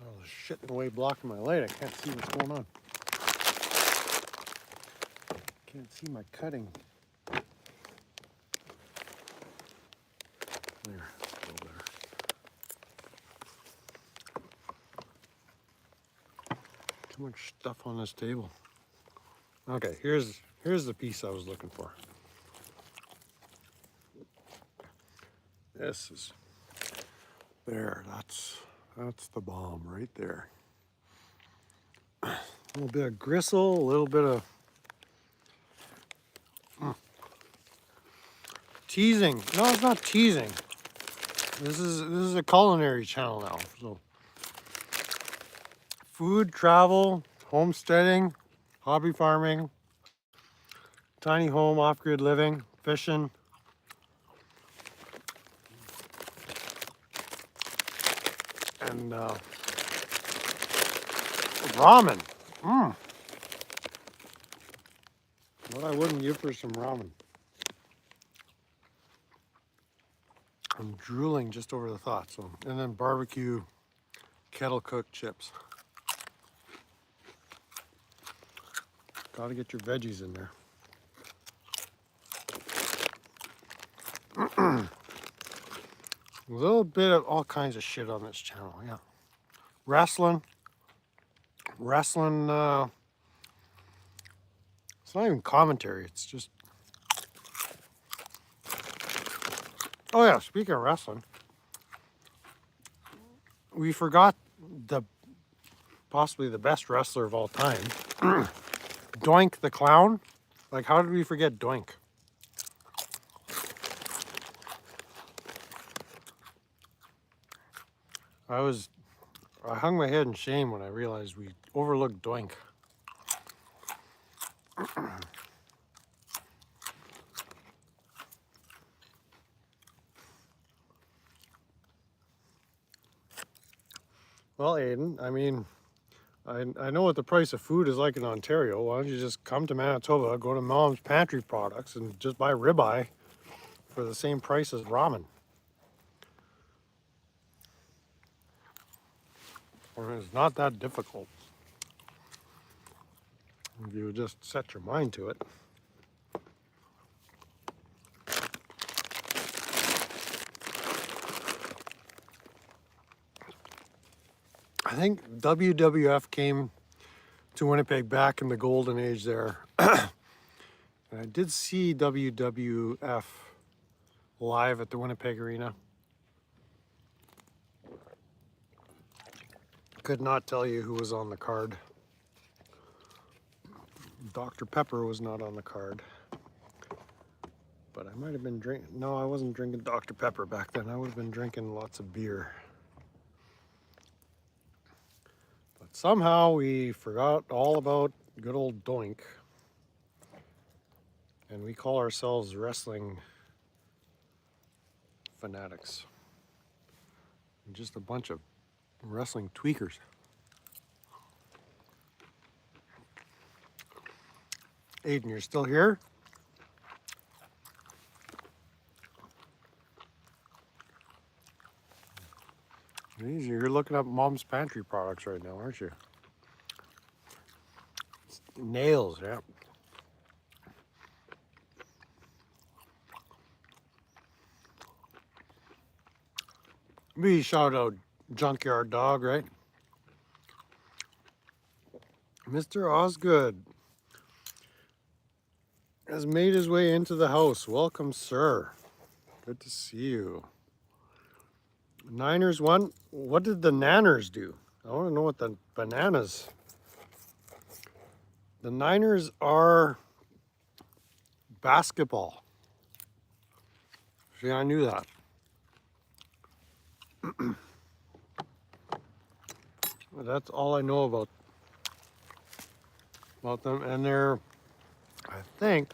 Oh, there's shit in the way blocking my light. I can't see what's going on. Can't see my cutting. There, go there. Too much stuff on this table. Okay, here's the piece I was looking for. This is there. That's the bomb right there. A little bit of gristle, a little bit of teasing. No, it's not teasing. This is a culinary channel now. So food, travel, homesteading, hobby farming, tiny home, off-grid living, fishing. And ramen. What I wouldn't give for some ramen. I'm drooling just over the thought. So, and then barbecue, kettle cooked chips. Gotta get your veggies in there. A little bit of all kinds of shit on this channel, yeah. Wrestling. It's not even commentary, it's just... Oh yeah, speaking of wrestling, we forgot possibly the best wrestler of all time, Doink the Clown. Like, how did we forget Doink? I hung my head in shame when I realized we overlooked Doink. Well, Aiden, I mean, I know what the price of food is like in Ontario. Why don't you just come to Manitoba, go to Mom's Pantry Products, and just buy ribeye for the same price as ramen? Or it's not that difficult if you just set your mind to it. I think WWF came to Winnipeg back in the golden age there. And I did see WWF live at the Winnipeg Arena. Could not tell you who was on the card. Dr. Pepper was not on the card. But I might have been drinking, no, I wasn't drinking Dr. Pepper back then. I would have been drinking lots of beer. But somehow we forgot all about good old Doink. And we call ourselves wrestling fanatics. We're just a bunch of wrestling tweakers. Aiden, you're still here? You're looking up Mom's Pantry products right now, aren't you? Nails, yeah. We shout out Junkyard Dog, right? Mr. Osgood has made his way into the house. Welcome, sir. Good to see you. Niners won. What did the Nanners do? I want to know what the bananas. The Niners are basketball. See, I knew that. That's all I know about them, and they're, I think,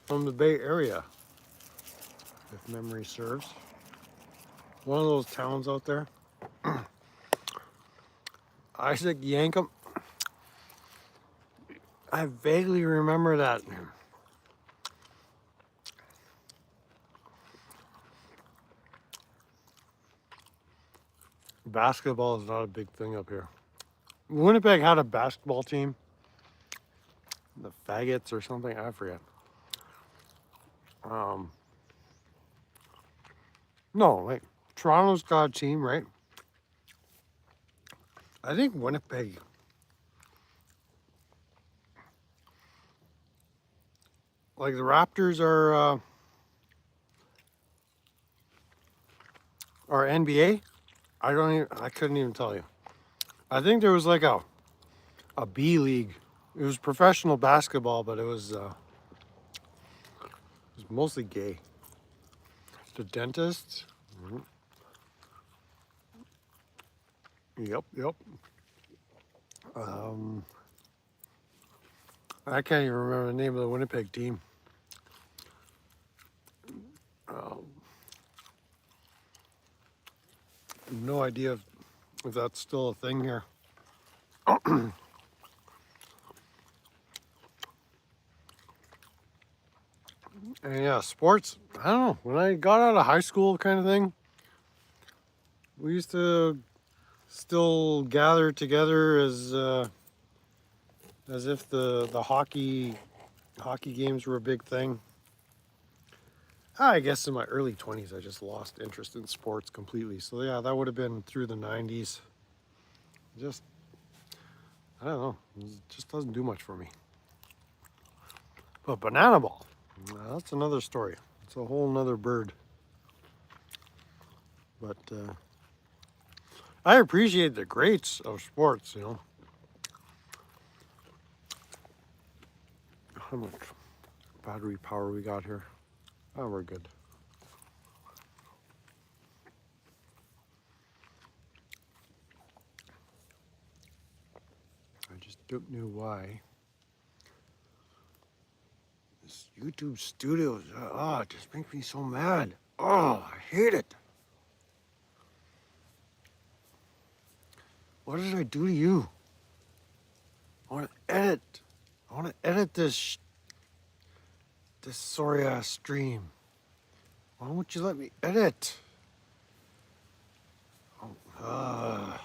from the Bay Area, if memory serves. One of those towns out there. Isaac Yankum. I vaguely remember that. Basketball is not a big thing up here. Winnipeg had a basketball team. The Faggots or something, I forget. No, wait. Toronto's got a team, right? I think Winnipeg. Like the Raptors are NBA. I couldn't even tell you. I think there was like a B league. It was professional basketball, but it was mostly gay. The dentist. Mm-hmm. Yep. I can't even remember the name of the Winnipeg team. No idea if that's still a thing here. And yeah, sports, I don't know. When I got out of high school kind of thing, we used to still gather together as if the hockey games were a big thing. I guess in my early 20s, I just lost interest in sports completely. So yeah, that would have been through the 90s. Just, I don't know, it just doesn't do much for me. But banana ball, that's another story. It's a whole nother bird. But I appreciate the greats of sports, you know. How much battery power we got here? Oh, we're good. I just don't know why. This YouTube Studios, it just makes me so mad. Oh, I hate it. What did I do to you? I want to edit. I want to edit this sorry ass stream. Why won't you let me edit? I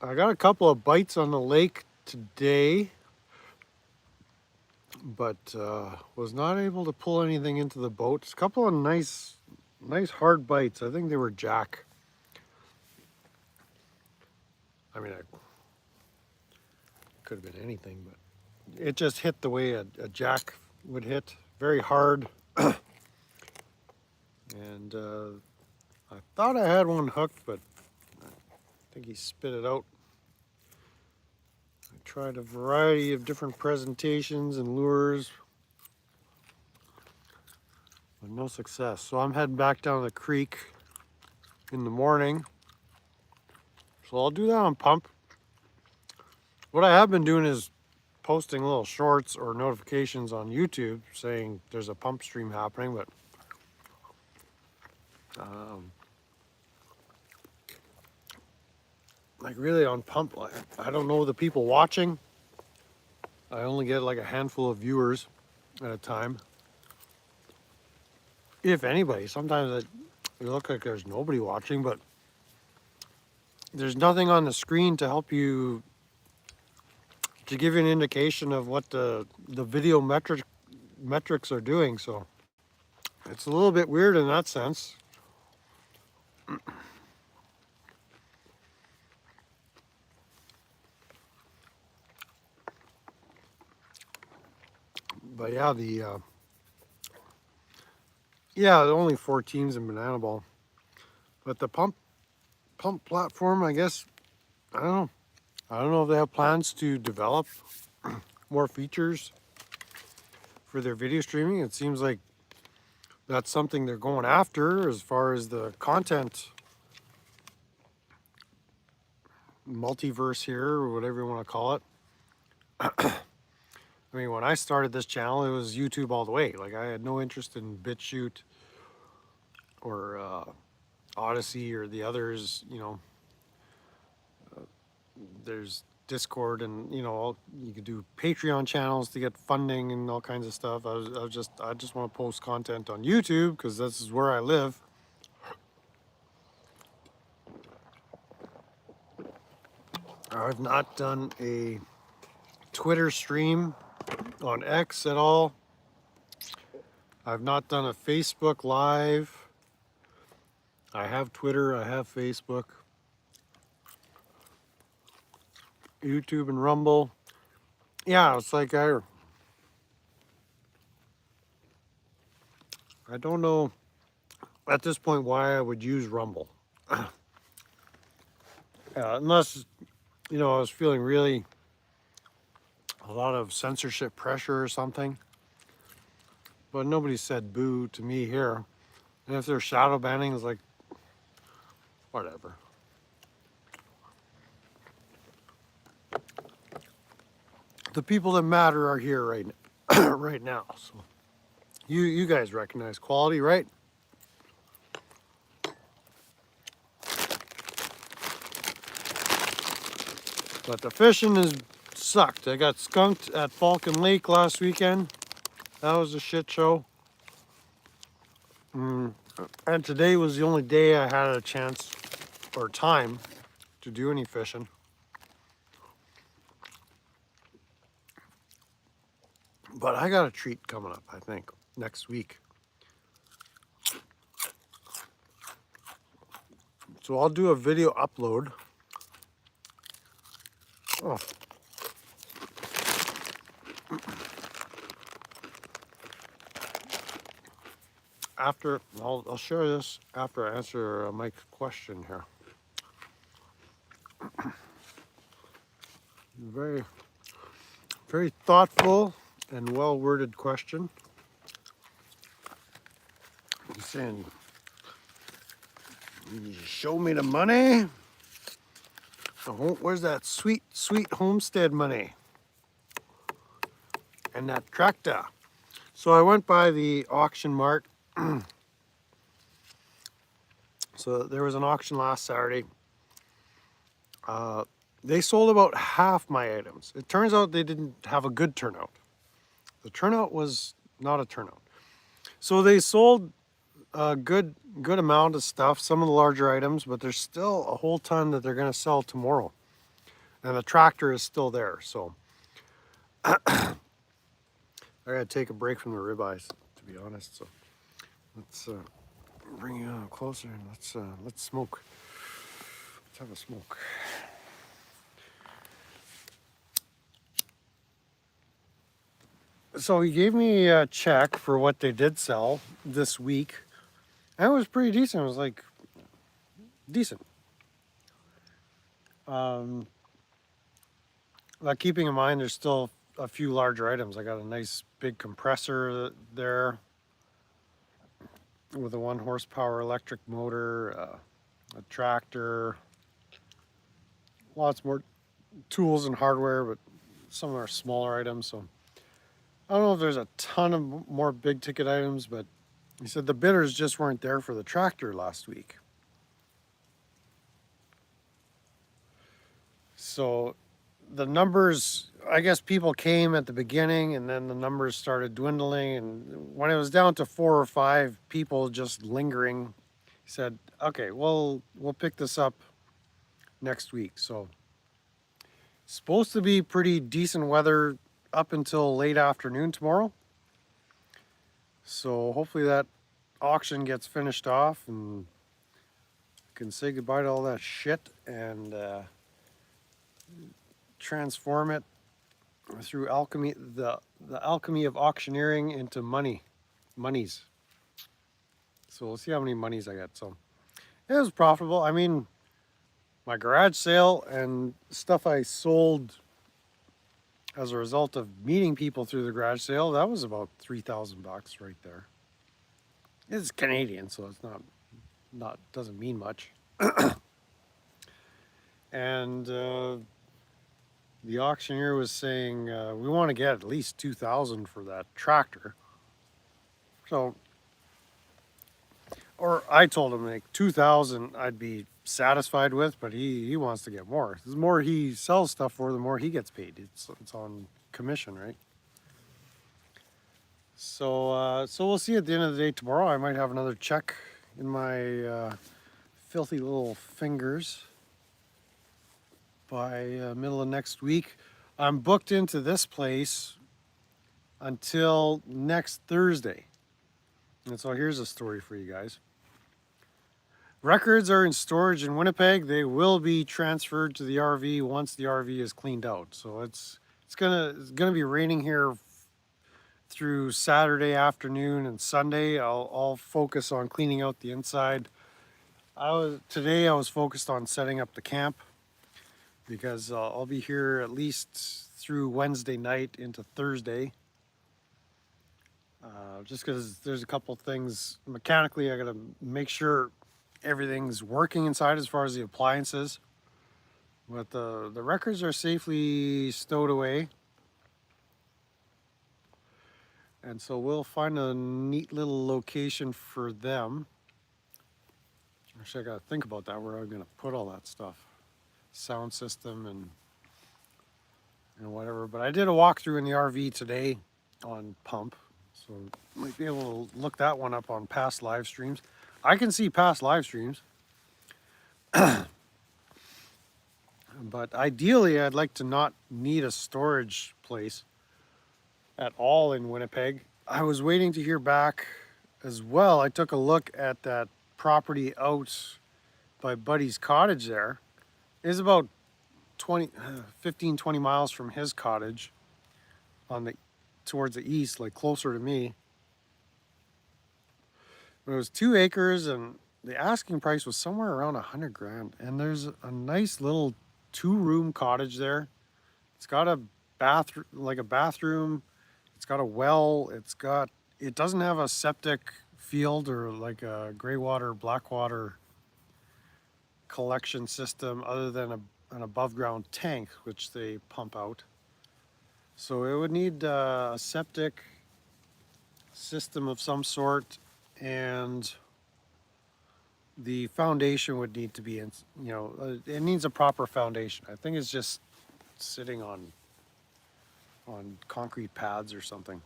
got a couple of bites on the lake today, but was not able to pull anything into the boat. It's a couple of nice hard bites. I think they were jack. I mean, it could have been anything, but it just hit the way a jack would hit, very hard. And I thought I had one hooked, but think he spit it out. I tried a variety of different presentations and lures, but no success. So I'm heading back down the creek in the morning. So I'll do that on pump. What I have been doing is posting little shorts or notifications on YouTube saying there's a pump stream happening, but like really on pump, like, I don't know the people watching. I only get like a handful of viewers at a time, if anybody. Sometimes it looks like there's nobody watching, but there's nothing on the screen to help you, to give you an indication of what the video metrics are doing. So it's a little bit weird in that sense. But yeah, only 4 teams in Banana Ball, but the pump platform, I guess, I don't know if they have plans to develop more features for their video streaming. It seems like that's something they're going after as far as the content multiverse here, or whatever you want to call it. I mean, when I started this channel, it was YouTube all the way. Like, I had no interest in BitChute or Odyssey or the others. You know, there's Discord, and you know, you could do Patreon channels to get funding and all kinds of stuff. I just want to post content on YouTube because this is where I live. I've not done a Twitter stream on X at all. I've not done a Facebook Live. I have Twitter, I have Facebook, YouTube and Rumble. Yeah, it's like I don't know at this point why I would use Rumble. Unless, you know, I was feeling really a lot of censorship pressure or something. But nobody said boo to me here. And if they're shadow banning, it's like, whatever. The people that matter are here right now. Right now. So you guys recognize quality, right? But the fishing has sucked. I got skunked at Falcon Lake last weekend. That was a shit show. And today was the only day I had a chance or time to do any fishing. But I got a treat coming up, I think, next week. So I'll do a video upload. Oh. I'll share this after I answer Mike's question here. Very, very thoughtful and well-worded question. He's saying, "You show me the money. Where's that sweet, sweet homestead money? And that tractor." So I went by the auction mart. So there was an auction last Saturday. They sold about half my items. It turns out they didn't have a good turnout. The turnout was not a turnout. So they sold a good amount of stuff, some of the larger items, but there's still a whole ton that they're going to sell tomorrow. And the tractor is still there. So I got to take a break from the ribeyes, to be honest. So let's bring you closer and let's smoke. Let's have a smoke. So he gave me a check for what they did sell this week. And it was pretty decent. It was like decent. But keeping in mind, there's still a few larger items. I got a nice big compressor there with a 1 horsepower electric motor, a tractor, lots more tools and hardware, but some are smaller items. So I don't know if there's a ton of more big ticket items, but he said the bidders just weren't there for the tractor last week. So the numbers, I guess people came at the beginning and then the numbers started dwindling. And when it was down to 4 or 5 people just lingering, he said, okay, we'll pick this up next week. So supposed to be pretty decent weather up until late afternoon tomorrow. So hopefully that auction gets finished off and can say goodbye to all that shit and transform it through alchemy, the alchemy of auctioneering into monies. So we'll see how many monies I get. So it was profitable. I mean, my garage sale and stuff I sold as a result of meeting people through the garage sale, that was about $3,000 right there. It's Canadian, so it's not doesn't mean much. And the auctioneer was saying we want to get at least $2,000 for that tractor. So, or I told him like $2,000 I'd be satisfied with, but he wants to get more. The more he sells stuff for, the more he gets paid. It's on commission, right? So so we'll see at the end of the day tomorrow. I might have another check in my filthy little fingers by middle of next week. I'm booked into this place until next Thursday. And so here's a story for you guys. Records are in storage in Winnipeg. They will be transferred to the RV once the RV is cleaned out. So it's gonna be raining here through Saturday afternoon and Sunday. I'll focus on cleaning out the inside. Today I was focused on setting up the camp because I'll be here at least through Wednesday night into Thursday. Just because there's a couple things mechanically I gotta make sure everything's working inside as far as the appliances. But the records are safely stowed away. And so we'll find a neat little location for them. Actually, I gotta think about that, where I'm gonna put all that stuff. Sound system and whatever. But I did a walkthrough in the RV today on pump. So might be able to look that one up on past live streams. I can see past live streams. But ideally, I'd like to not need a storage place at all in Winnipeg. I was waiting to hear back as well. I took a look at that property out by Buddy's cottage there. It's about 15, 20 miles from his cottage towards the east, like closer to me. It was 2 acres and the asking price was somewhere around $100,000. And there's a nice little 2-room cottage there. It's got a bathroom. It's got a well. It doesn't have a septic field or like a gray water, black water collection system other than an above ground tank, which they pump out. So it would need a septic system of some sort, and the foundation would need to be in, it needs a proper foundation. I think it's just sitting on concrete pads or something.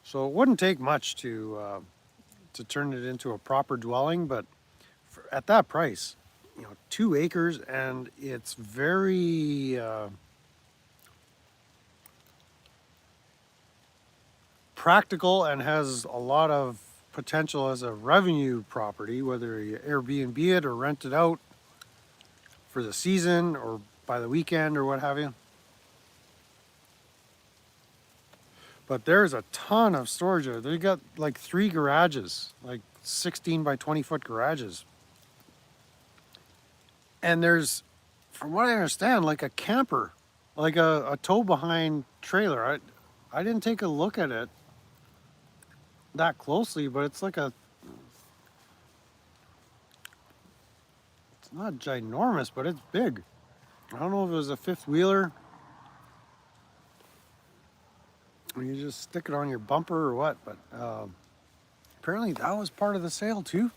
So it wouldn't take much to turn it into a proper dwelling, but at that price, 2 acres, and it's very practical and has a lot of potential as a revenue property, whether you Airbnb it or rent it out for the season or by the weekend or what have you. But there's a ton of storage there. They got like 3 garages, like 16 by 20 foot garages. And there's from what I understand, like a camper, like a tow behind trailer. I didn't take a look at it that closely, but it's like it's not ginormous, but it's big. I don't know if it was a fifth wheeler. You just stick it on your bumper or what, but apparently that was part of the sale too,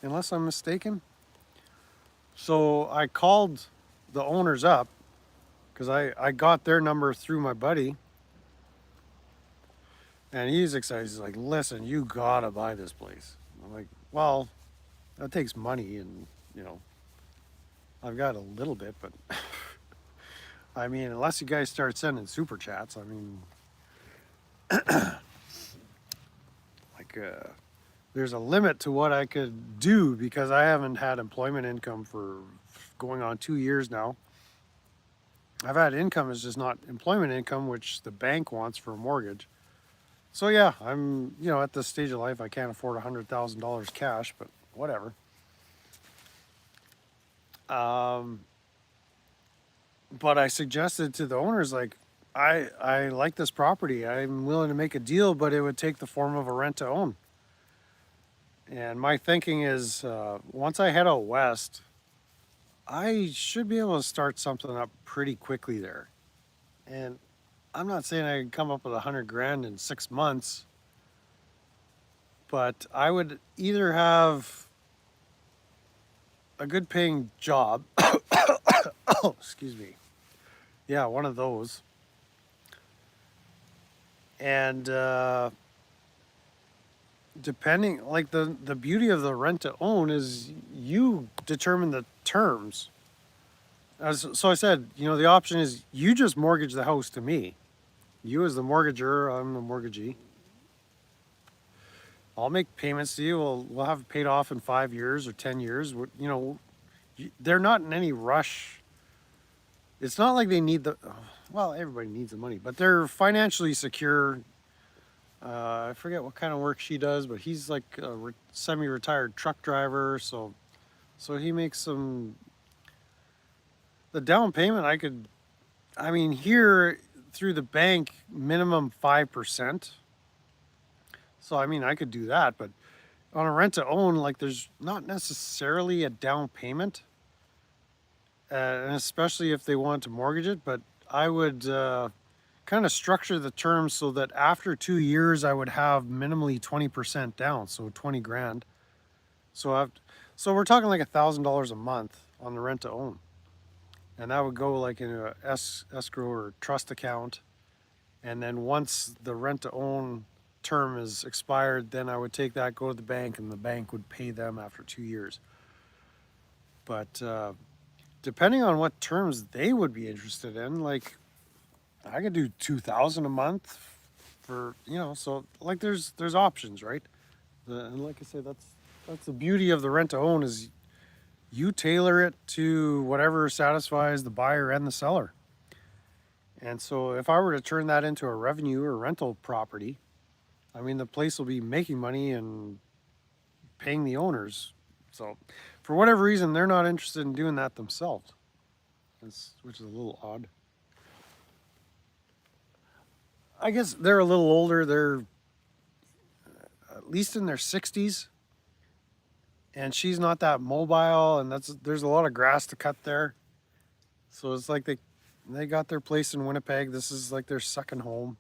unless I'm mistaken. So I called the owners up because I got their number through my buddy, and he's excited. He's like, listen, you gotta buy this place. I'm like, well, that takes money, and you know, I've got a little bit, but I mean, unless you guys start sending super chats, I mean, like, there's a limit to what I could do because I haven't had employment income for going on 2 years now. I've had income, it's just not employment income, which the bank wants for a mortgage. So yeah, I'm, you know, at this stage of life, I can't afford $100,000 cash, but whatever. But I suggested to the owners, like, I like this property. I'm willing to make a deal, but it would take the form of a rent to own. And my thinking is, once I head out west, I should be able to start something up pretty quickly there. And I'm not saying I can come up with 100 grand in 6 months, but I would either have a good paying job. Oh, excuse me. Yeah, one of those. And depending, like the beauty of the rent to own is you determine the terms. So I said, you know, the option is you just mortgage the house to me. You as the mortgager, I'm the mortgagee. I'll make payments to you. We'll have it paid off in 5 years or 10 years. You know, they're not in any rush. It's not like they need the, well, everybody needs the money, but they're financially secure. I forget what kind of work she does, but he's like a semi-retired truck driver. So he makes some, the down payment I mean, here through the bank, minimum 5%. So, I mean, I could do that, but on a rent to own, like there's not necessarily a down payment. And especially if they want to mortgage it, but I would kind of structure the terms so that after 2 years, I would have minimally 20% down, so 20 grand. So we're talking like $1,000 a month on the rent to own. And that would go like in a escrow or trust account. And then once the rent to own term is expired, then I would take that, go to the bank, and the bank would pay them after 2 years. But depending on what terms they would be interested in, like I could do $2,000 a month for, you know, so like there's options, right? And like I say, that's the beauty of the rent to own is you tailor it to whatever satisfies the buyer and the seller. And so if I were to turn that into a revenue or rental property, I mean, the place will be making money and paying the owners. So for whatever reason, they're not interested in doing that themselves, which is a little odd. I guess they're a little older. They're at least in their 60s. And she's not that mobile, and there's a lot of grass to cut there. So it's like they got their place in Winnipeg. This is like their second home.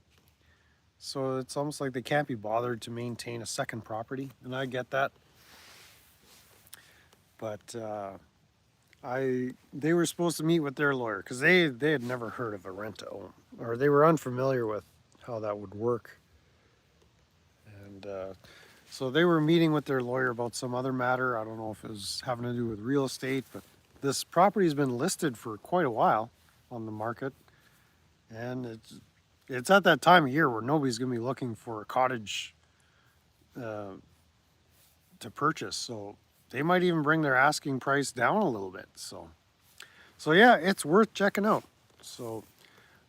So it's almost like they can't be bothered to maintain a second property, and I get that. But they were supposed to meet with their lawyer because they had never heard of a rent to own, or they were unfamiliar with how that would work. And so they were meeting with their lawyer about some other matter. I don't know if it was having to do with real estate, but this property has been listed for quite a while on the market. And it's at that time of year where nobody's going to be looking for a cottage to purchase. So they might even bring their asking price down a little bit. So yeah, it's worth checking out. So,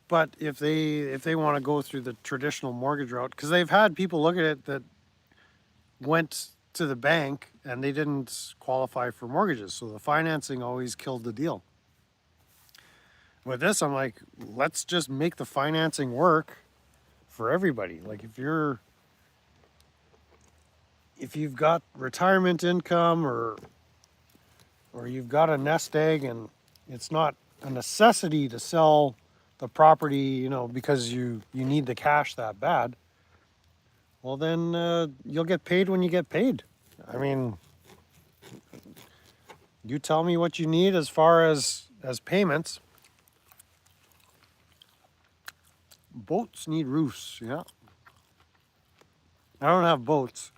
but if they want to go through the traditional mortgage route, because they've had people look at it that went to the bank and they didn't qualify for mortgages. So the financing always killed the deal. with this, I'm like, let's just make the financing work for everybody. Like if you've got retirement income or you've got a nest egg and it's not a necessity to sell the property, you know, because you need the cash that bad, well then you'll get paid when you get paid. I mean, you tell me what you need as far as payments. Boats need roofs, yeah. I don't have boats.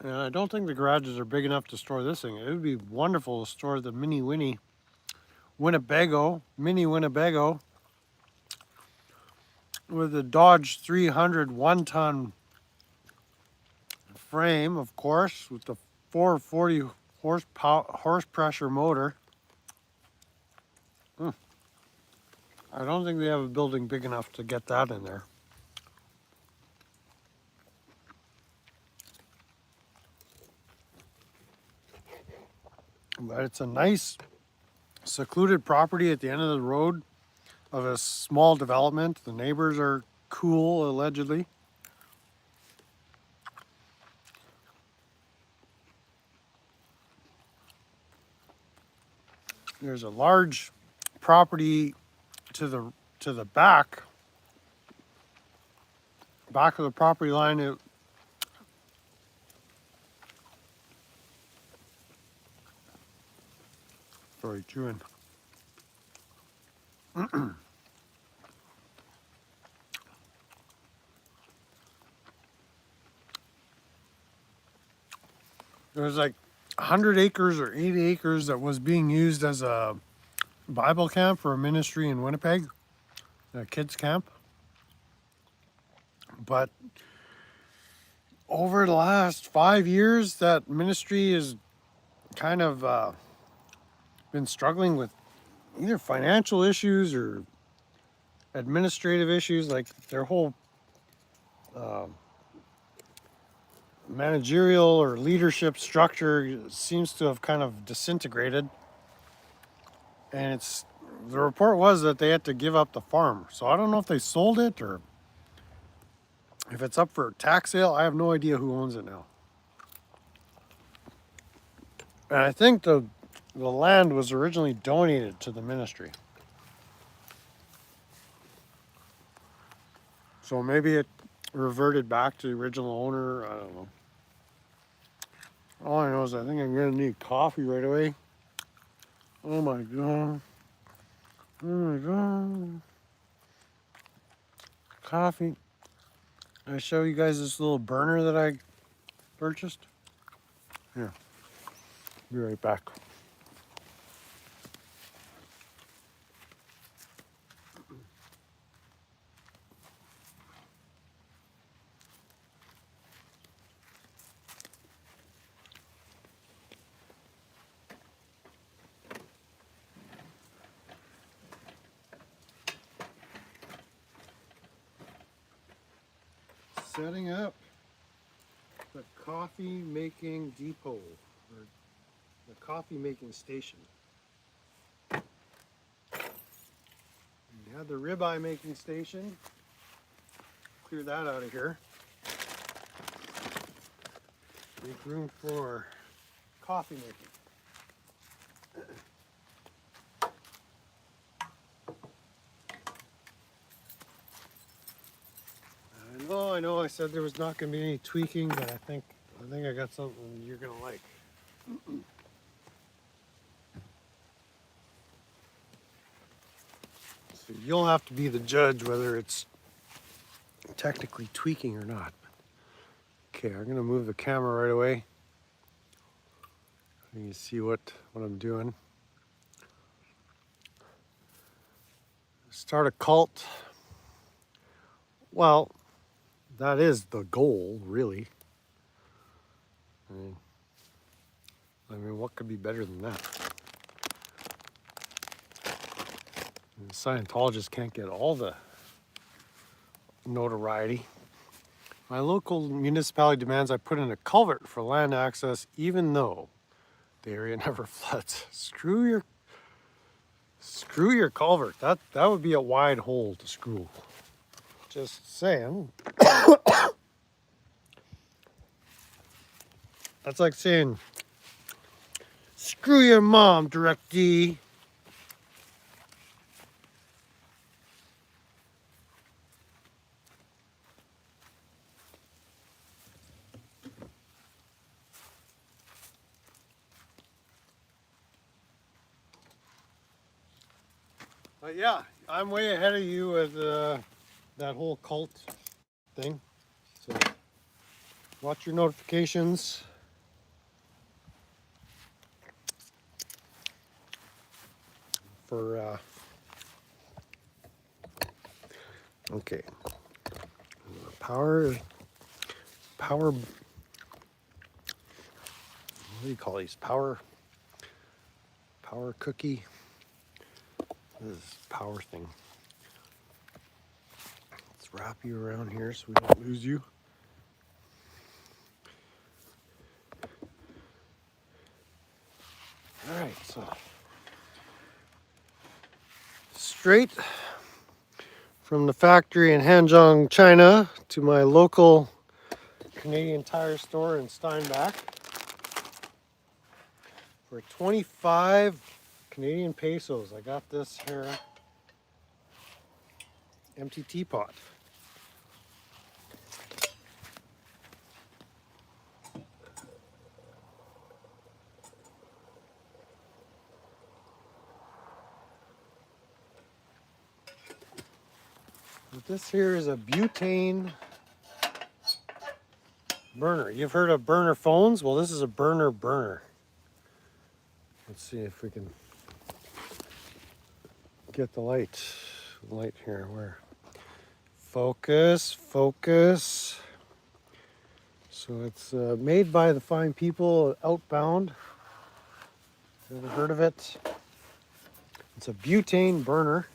And I don't think the garages are big enough to store this thing. It would be wonderful to store the mini Winnebago with a Dodge 300 one-ton frame, of course, with the 440 horse pressure motor. I don't think they have a building big enough to get that in there. But it's a nice, secluded property at the end of the road of a small development. The neighbors are cool, allegedly. There's a large property to the back of the property line. Sorry, chewing. There's like 100 acres or 80 acres that was being used as a Bible camp for a ministry in Winnipeg, a kids camp. But over the last 5 years, that ministry has kind of been struggling with either financial issues or administrative issues. Like their whole managerial or leadership structure seems to have kind of disintegrated. And the report was that they had to give up the farm. So I don't know if they sold it or if it's up for tax sale. I have no idea who owns it now. And I think the land was originally donated to the ministry. So maybe it reverted back to the original owner. I don't know. All I know is I think I'm going to need coffee right away. Oh my God. Oh my God. Coffee. I show you guys this little burner that I purchased. Here. Be right back. Setting up the coffee making depot, or the coffee making station. You had the ribeye making station. Clear that out of here. Make room for coffee making. I know I said there was not going to be any tweaking, but I think I got something you're going to like. So you'll have to be the judge whether it's technically tweaking or not. Okay, I'm going to move the camera right away. You can see what I'm doing. Start a cult. Well, that is the goal, really. I mean, what could be better than that? And Scientologists can't get all the notoriety. My local municipality demands I put in a culvert for land access, even though the area never floods. Screw your Screw your culvert. That would be a wide hole to screw. Just saying. That's like saying, screw your mom, Direct D. But yeah, I'm way ahead of you with that whole cult thing. So watch your notifications. For okay, power. What do you call these? Power cookie. This is power thing. Let's wrap you around here so we don't lose you. All right, so straight from the factory in Hanzhong, China, to my local Canadian Tire store in Steinbach for 25 Canadian pesos. I got this here empty teapot. But this here is a butane burner. You've heard of burner phones? Well, this is a burner. Let's see if we can get the light here. Where? Focus. So it's made by the fine people at Outbound. Ever heard of it? It's a butane burner.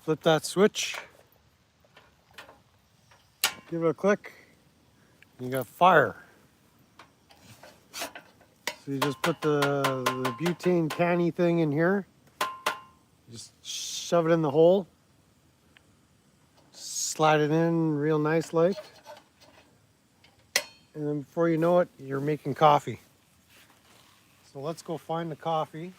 Flip that switch. Give it a click. You got fire. So you just put the butane canny thing in here. Just shove it in the hole. Slide it in real nice like. And then before you know it, you're making coffee. So let's go find the coffee.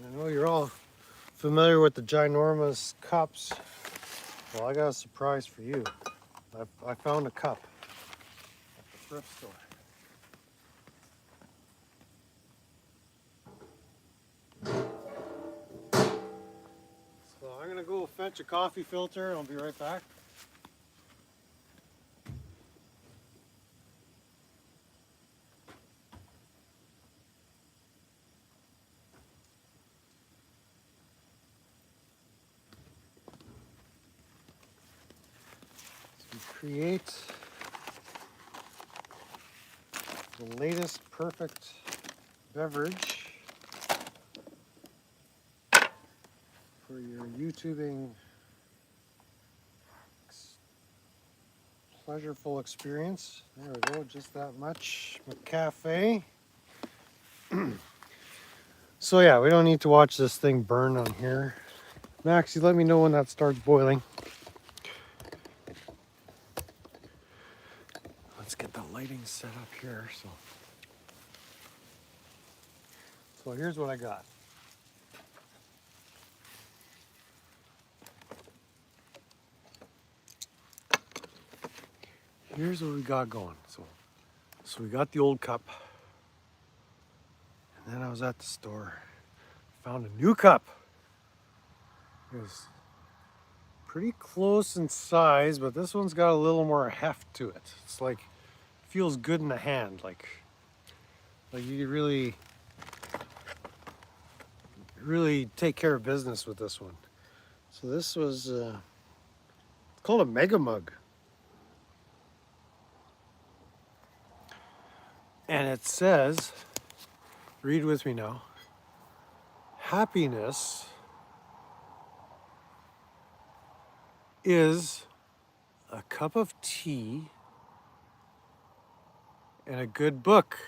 I know you're all familiar with the ginormous cups. Well, I got a surprise for you. I found a cup at the thrift store. So I'm gonna go fetch a coffee filter and I'll be right back. Create the latest perfect beverage for your YouTubing pleasureful experience. There we go, just that much. McCafe. So yeah, we don't need to watch this thing burn on here. Max, you let me know when that starts boiling. Let's get the lighting set up here. So here's what I got. Here's what we got going. So we got the old cup. And then I was at the store. Found a new cup. It was pretty close in size, but this one's got a little more heft to it. It's like, feels good in the hand. Like you really take care of business with this one. So this was, it's called a Mega Mug. And it says, read with me now, happiness is a cup of tea and a good book.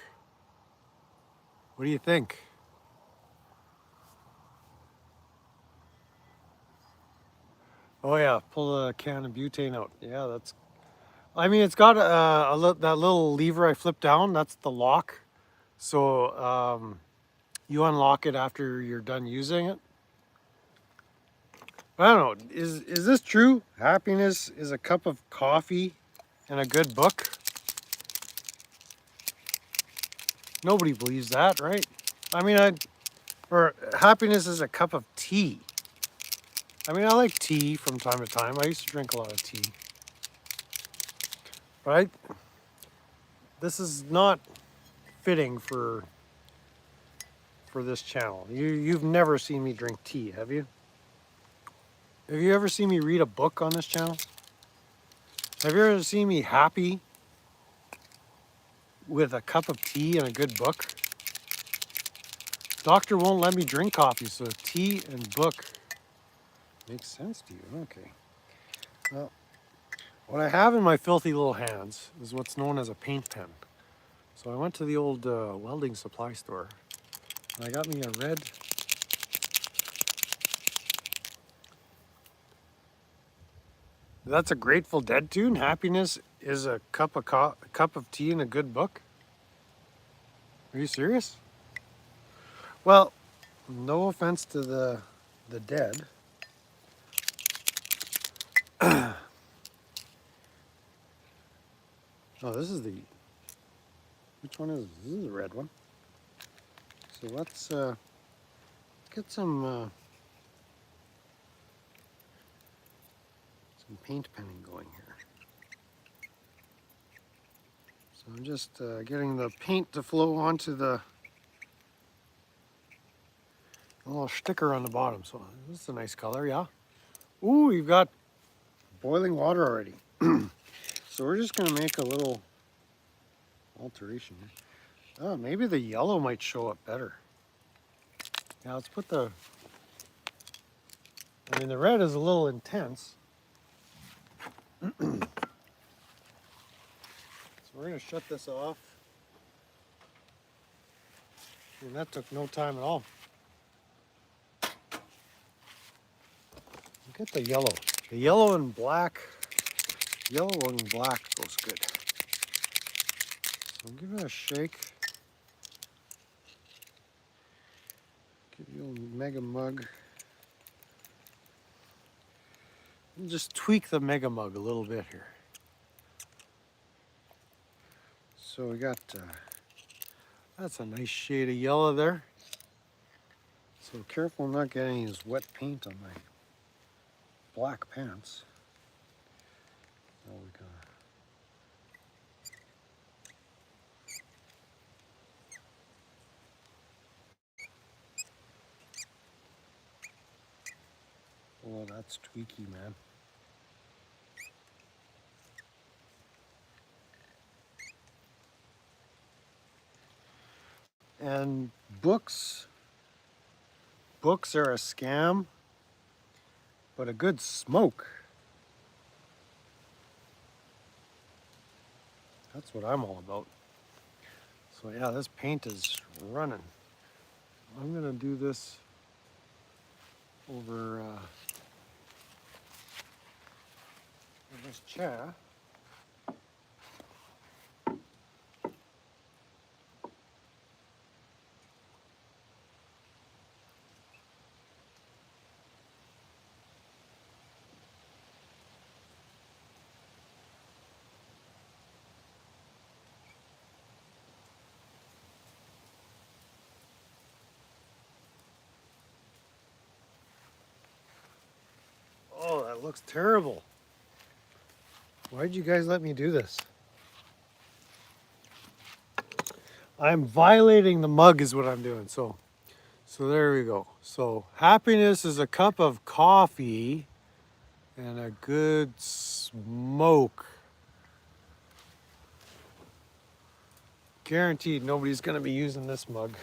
What do you think? Oh yeah, pull a can of butane out. Yeah, that's. I mean, it's got that little lever I flip down. That's the lock. So you unlock it after you're done using it. I don't know. Is this true? Happiness is a cup of coffee and a good book. Nobody believes that, right? I mean, or happiness is a cup of tea. I mean, I like tea from time to time. I used to drink a lot of tea. But this is not fitting for this channel. You've never seen me drink tea, have you? Have you ever seen me read a book on this channel? Have you ever seen me happy with a cup of tea and a good book? Doctor won't let me drink coffee, so tea and book makes sense to you. Okay. Well, what I have in my filthy little hands is what's known as a paint pen. So I went to the old welding supply store and I got me a red. That's a Grateful Dead tune. Happiness is a cup of tea and a good book. Are you serious? Well, no offense to the Dead. Oh, this is the. Which one is this? This is the red one. So let's get some paint penning going here. So I'm just getting the paint to flow onto the little sticker on the bottom. So this is a nice color, yeah. Ooh, you've got boiling water already. So we're just gonna make a little alteration here. Oh, maybe the yellow might show up better. Yeah, let's put the. I mean, the red is a little intense. So we're gonna shut this off. And that took no time at all. Look at the yellow. The yellow and black. Yellow and black goes good. So give it a shake. Give you a mega mug. And just tweak the mega mug a little bit here. So we got, that's a nice shade of yellow there. So careful not getting any of this wet paint on my black pants. Oh, we got. Oh, that's tweaky, man. And books are a scam, but a good smoke. That's what I'm all about. So yeah, this paint is running. I'm gonna do this over this chair. Oh, that looks terrible. Why'd you guys let me do this? I'm violating the mug is what I'm doing. So there we go. So happiness is a cup of coffee and a good smoke. Guaranteed nobody's gonna be using this mug.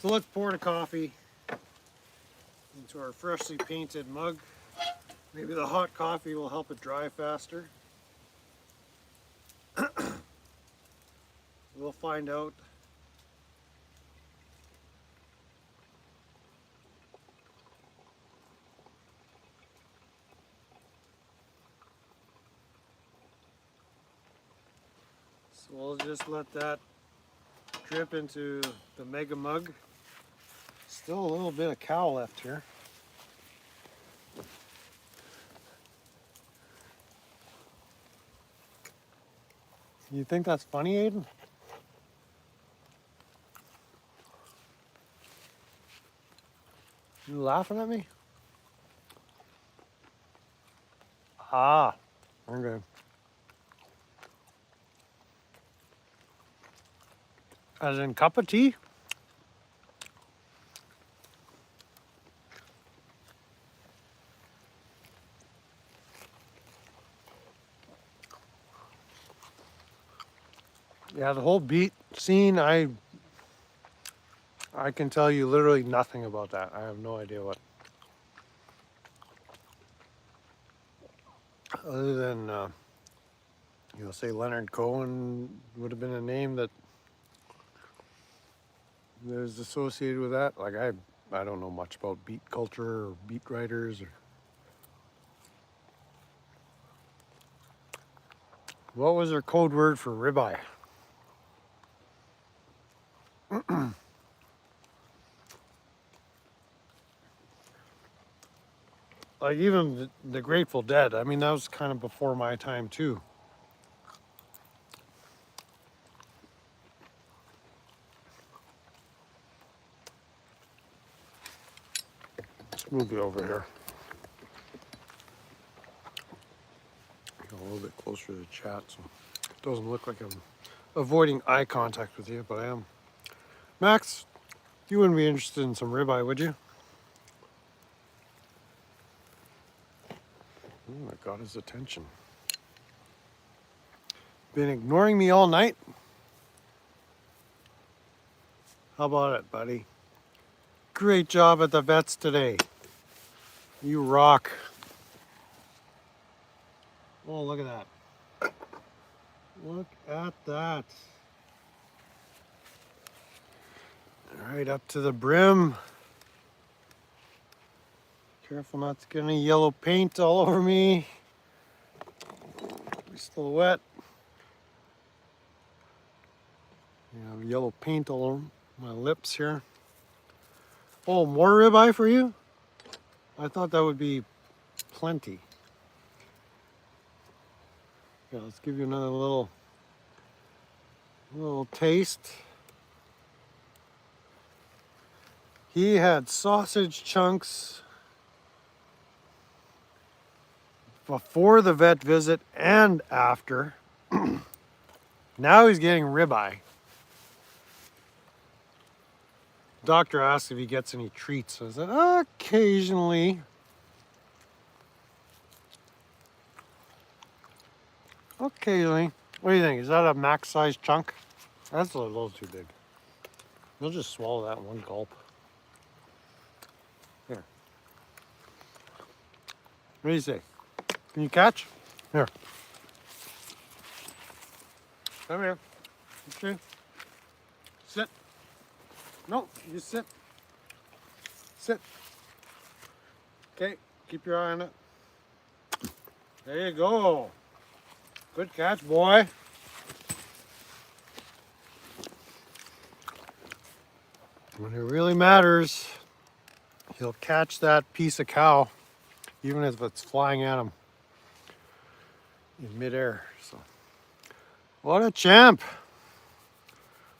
So let's pour the coffee into our freshly painted mug. Maybe the hot coffee will help it dry faster. We'll find out. So we'll just let that drip into the mega mug. Still a little bit of cow left here. You think that's funny, Aiden? You laughing at me? Ah, okay. As in cup of tea? Yeah, the whole beat scene, I can tell you literally nothing about that. I have no idea what. Other than, say Leonard Cohen would have been a name that is associated with that. Like I don't know much about beat culture or beat writers. Or what was their code word for ribeye? Like even the Grateful Dead. I mean, that was kind of before my time too. Let's move it over here. Get a little bit closer to the chat, so it doesn't look like I'm avoiding eye contact with you, but I am. Max, you wouldn't be interested in some ribeye, would you? Oh, I got his attention. Been ignoring me all night? How about it, buddy? Great job at the vets today. You rock. Oh, look at that. Look at that. Right up to the brim. Careful not to get any yellow paint all over me. We're still wet. Yeah, yellow paint all over my lips here. Oh, more ribeye for you? I thought that would be plenty. Yeah, let's give you another little taste. He had sausage chunks before the vet visit and after. Now he's getting ribeye. Doctor asked if he gets any treats. So I said, occasionally. Occasionally. What do you think? Is that a max size chunk? That's a little too big. You'll just swallow that in one gulp. Here. What do you say? Can you catch? Here. Come here. Okay. Sit. No, you sit. Sit. Okay, keep your eye on it. There you go. Good catch, boy. When it really matters, he'll catch that piece of cow, even if it's flying at him in midair. So, what a champ.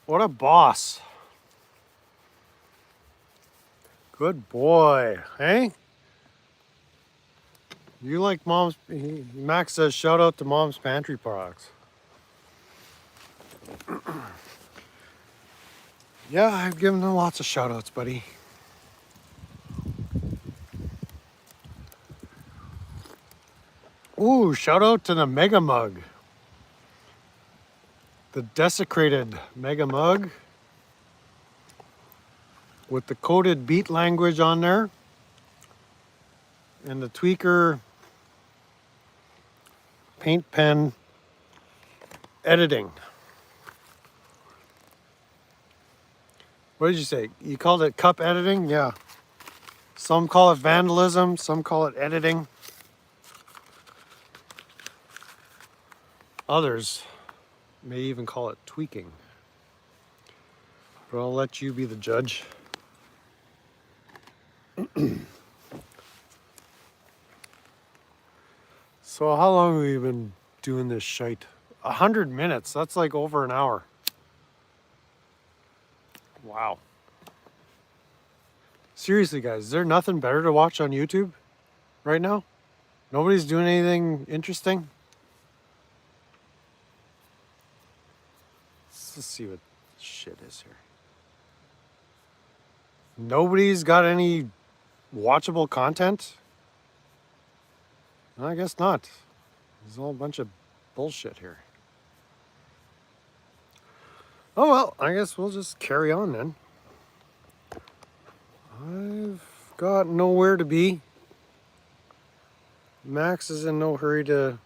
What a boss. Good boy, hey? You like Mom's, Max says shout out to Mom's Pantry products. Yeah, I've given them lots of shout outs, buddy. Ooh, shout out to the Mega Mug. The desecrated Mega Mug. with the coded beat language on there and the tweaker paint pen editing. What did you say? You called it cup editing? Yeah. Some call it vandalism, some call it editing. Others may even call it tweaking. But I'll let you be the judge. So how long have we been doing this shite? 100 minutes. That's like over an hour. Wow. Seriously, guys, is there nothing better to watch on YouTube right now? Nobody's doing anything interesting? Let's see what shit is here. Nobody's got any watchable content? I guess not. There's all a bunch of bullshit here. Oh well, I guess we'll just carry on then. I've got nowhere to be. Max is in no hurry to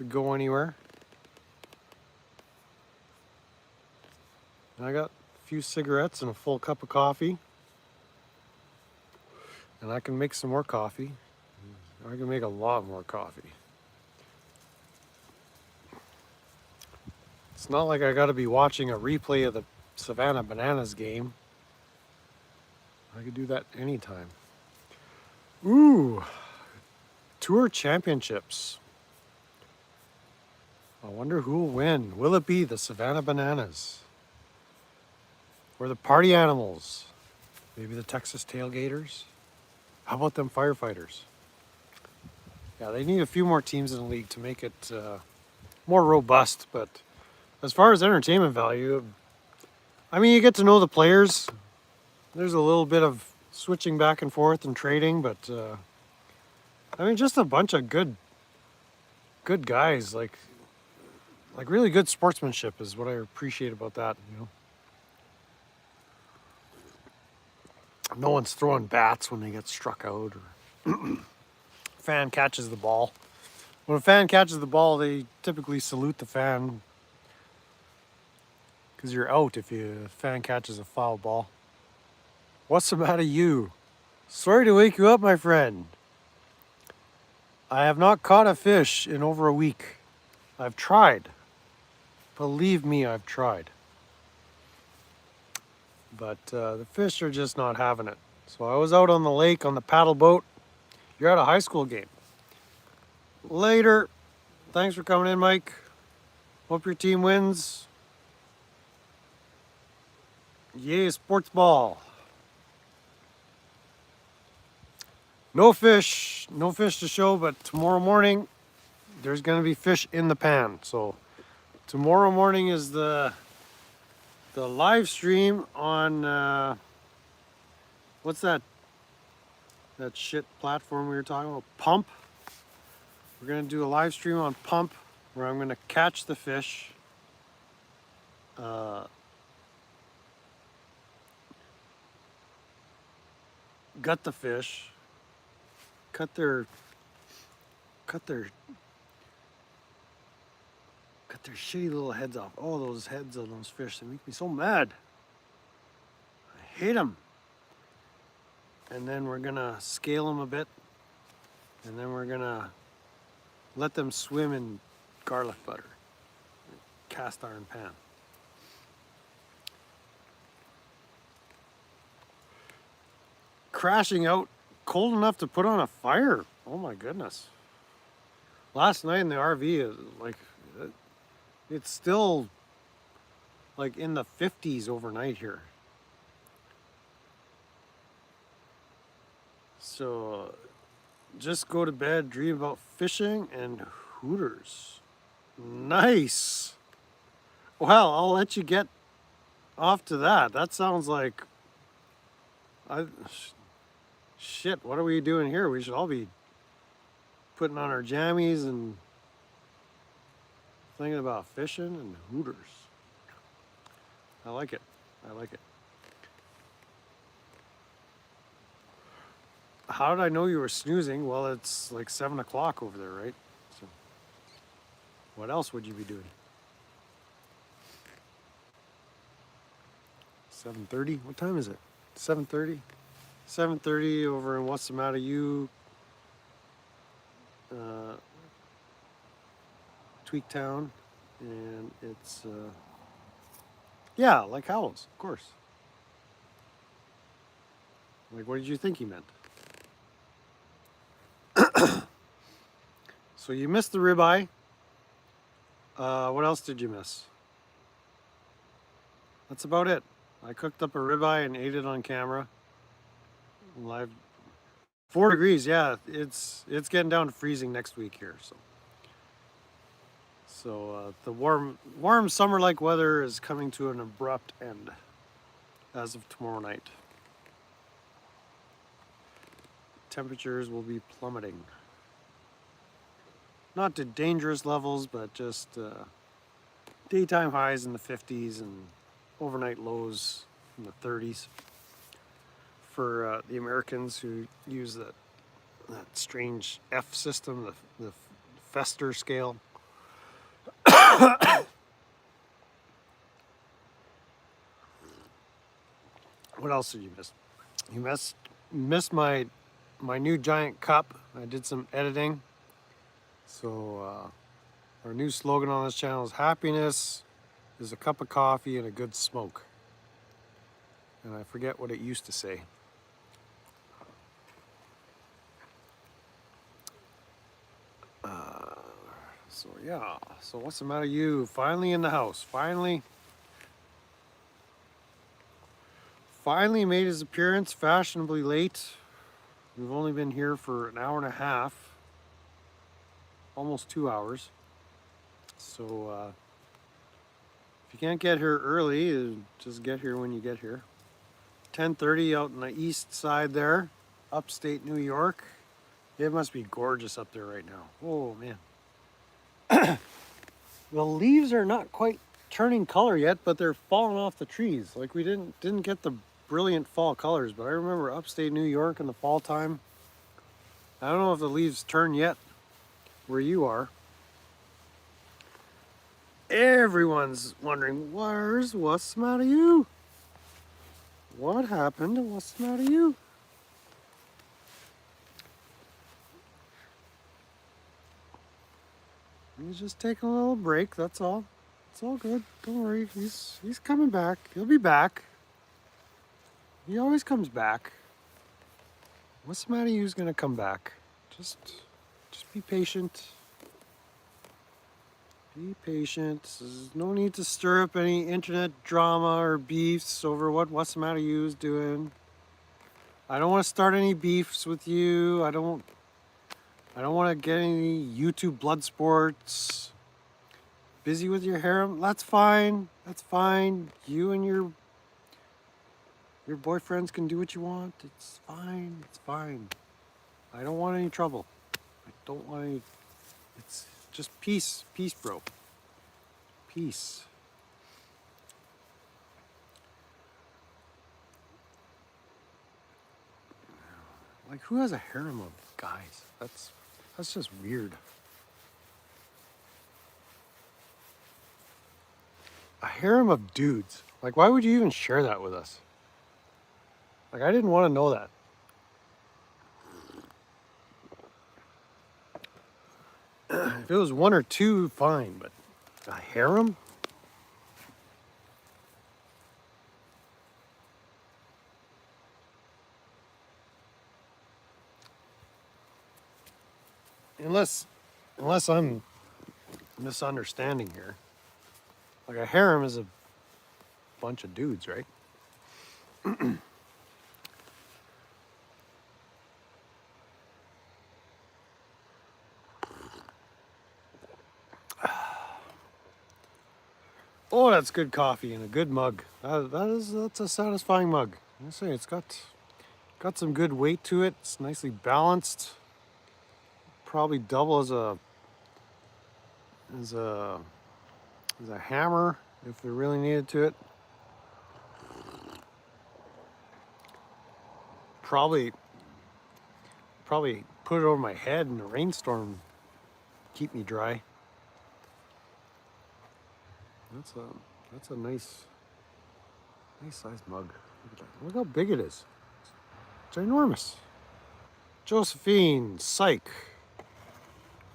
go anywhere. I got a few cigarettes and a full cup of coffee. And I can make some more coffee. I can make a lot more coffee. It's not like I gotta be watching a replay of the Savannah Bananas game. I could do that anytime. Ooh, Tour Championships. I wonder who will win. Will it be the Savannah Bananas? Or the Party Animals? Maybe the Texas Tailgaters? How about them firefighters? Yeah, they need a few more teams in the league to make it more robust, but as far as entertainment value, I mean, you get to know the players. There's a little bit of switching back and forth and trading, but I mean, just a bunch of good guys, like really good sportsmanship is what I appreciate about that, you know. No one's throwing bats when they get struck out, or fan catches the ball. When a fan catches the ball, they typically salute the fan because you're out if a fan catches a foul ball. What's the matter, you? Sorry to wake you up, my friend. I have not caught a fish in over a week. I've tried. Believe me, I've tried. But the fish are just not having it. So I was out on the lake on the paddle boat. You're at a high school game. Later. Thanks for coming in, Mike. Hope your team wins. Yay, sports ball. No fish to show, but tomorrow morning there's going to be fish in the pan. So tomorrow morning is the live stream on what's that shit platform we were talking about? Pump. We're going to do a live stream on Pump where I'm going to catch the fish. Gut the fish. Cut their shitty little heads off. Oh, those heads of those fish, they make me so mad. I hate them. And then we're gonna scale them a bit. And then we're gonna let them swim in garlic butter. Cast iron pan. Crashing out, cold enough to put on a fire. Oh my goodness. Last night in the RV, like, it's still like in the 50s overnight here. So just go to bed, dream about fishing and Hooters. Nice. Well, I'll let you get off to that. That sounds like shit, what are we doing here? We should all be putting on our jammies and thinking about fishing and Hooters. I like it. I like it. How did I know you were snoozing? Well, it's like 7 o'clock over there, right? So what else would you be doing? 7:30? What time is it? 7:30? 7:30 over in What's the Matter You, Tweaktown. And it's, yeah, like Howells, of course. Like, what did you think he meant? So you missed the ribeye. What else did you miss? That's about it. I cooked up a ribeye and ate it on camera. Live. 4 degrees, yeah. It's getting down to freezing next week here. So the warm summer-like weather is coming to an abrupt end as of tomorrow night. Temperatures will be plummeting. Not to dangerous levels, but just daytime highs in the 50s and overnight lows in the 30s for the Americans who use that strange F system, the Fester scale. What else did you miss? You missed my new giant cup. I did some editing. So our new slogan on this channel is happiness is a cup of coffee and a good smoke. And I forget what it used to say. So yeah, so what's the matter you? Finally in the house, finally made his appearance, fashionably late. We've only been here for an hour and a half, almost 2 hours. So if you can't get here early, just get here when you get here. 10:30 out on the east side there, upstate New York. It must be gorgeous up there right now. Oh man. The leaves are not quite turning color yet, but they're falling off the trees. Like we didn't get the brilliant fall colors, but I remember upstate New York in the fall time. I don't know if the leaves turn yet where you are. Everyone's wondering, what's the matter you? What happened? What's the matter you? He's just taking a little break, that's all. It's all good. Don't worry. He's coming back. He'll be back. He always comes back. What's the matter? You's gonna come back. Just be patient. Be patient. There's no need to stir up any internet drama or beefs over what's the matter you's doing. I don't want to start any beefs with you. I don't want to get any YouTube blood sports. Busy with your harem? That's fine. That's fine. You and your boyfriends can do what you want. It's fine. It's fine. I don't want any trouble. I don't want any. It's just peace. Peace, bro. Peace. Like, who has a harem of guys? That's just weird. A harem of dudes. Like, why would you even share that with us? Like, I didn't want to know that. If it was 1 or 2, fine, but a harem? Unless I'm misunderstanding here. Like, a harem is a bunch of dudes, right? Oh, that's good coffee in a good mug. That's a satisfying mug. I say it's got some good weight to it. It's nicely balanced. Probably double as a hammer if we really needed to it. Probably probably put it over my head in a rainstorm, keep me dry. That's a nice sized mug. Look at that. Look how big it is. It's ginormous. Josephine, psych.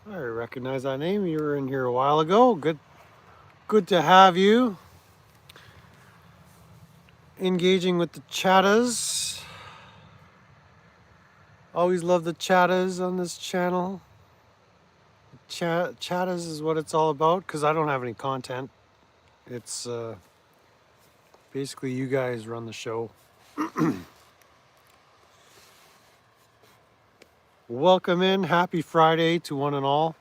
I recognize that name. You were in here a while ago. Good to have you. Engaging with the chattas. Always love the chattas on this channel. Chattas is what it's all about because I don't have any content. It's basically you guys run the show. Welcome in. Happy Friday to one and all.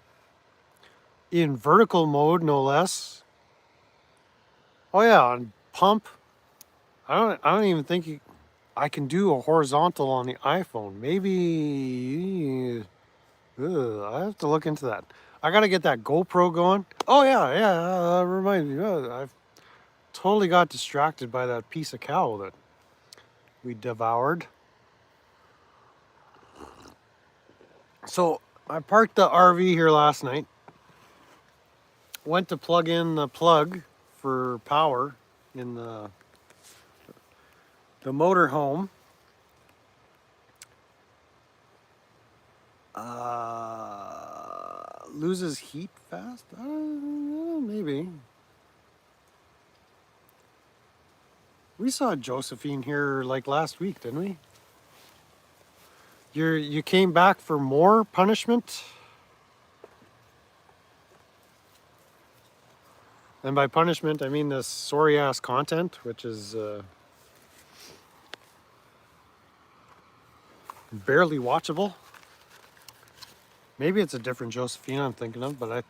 In vertical mode, no less. Oh yeah, on pump. I don't even think I can do a horizontal on the iPhone. Maybe I have to look into that. I gotta get that GoPro going. Oh yeah. Remind me. I've totally got distracted by that piece of cow that we devoured. So I parked the RV here last night. Went to plug in the plug for power in the motorhome. Loses heat fast? Maybe. We saw Josephine here like last week, didn't we? You came back for more punishment? And by punishment, I mean this sorry ass content, which is barely watchable. Maybe it's a different Josephine I'm thinking of, but I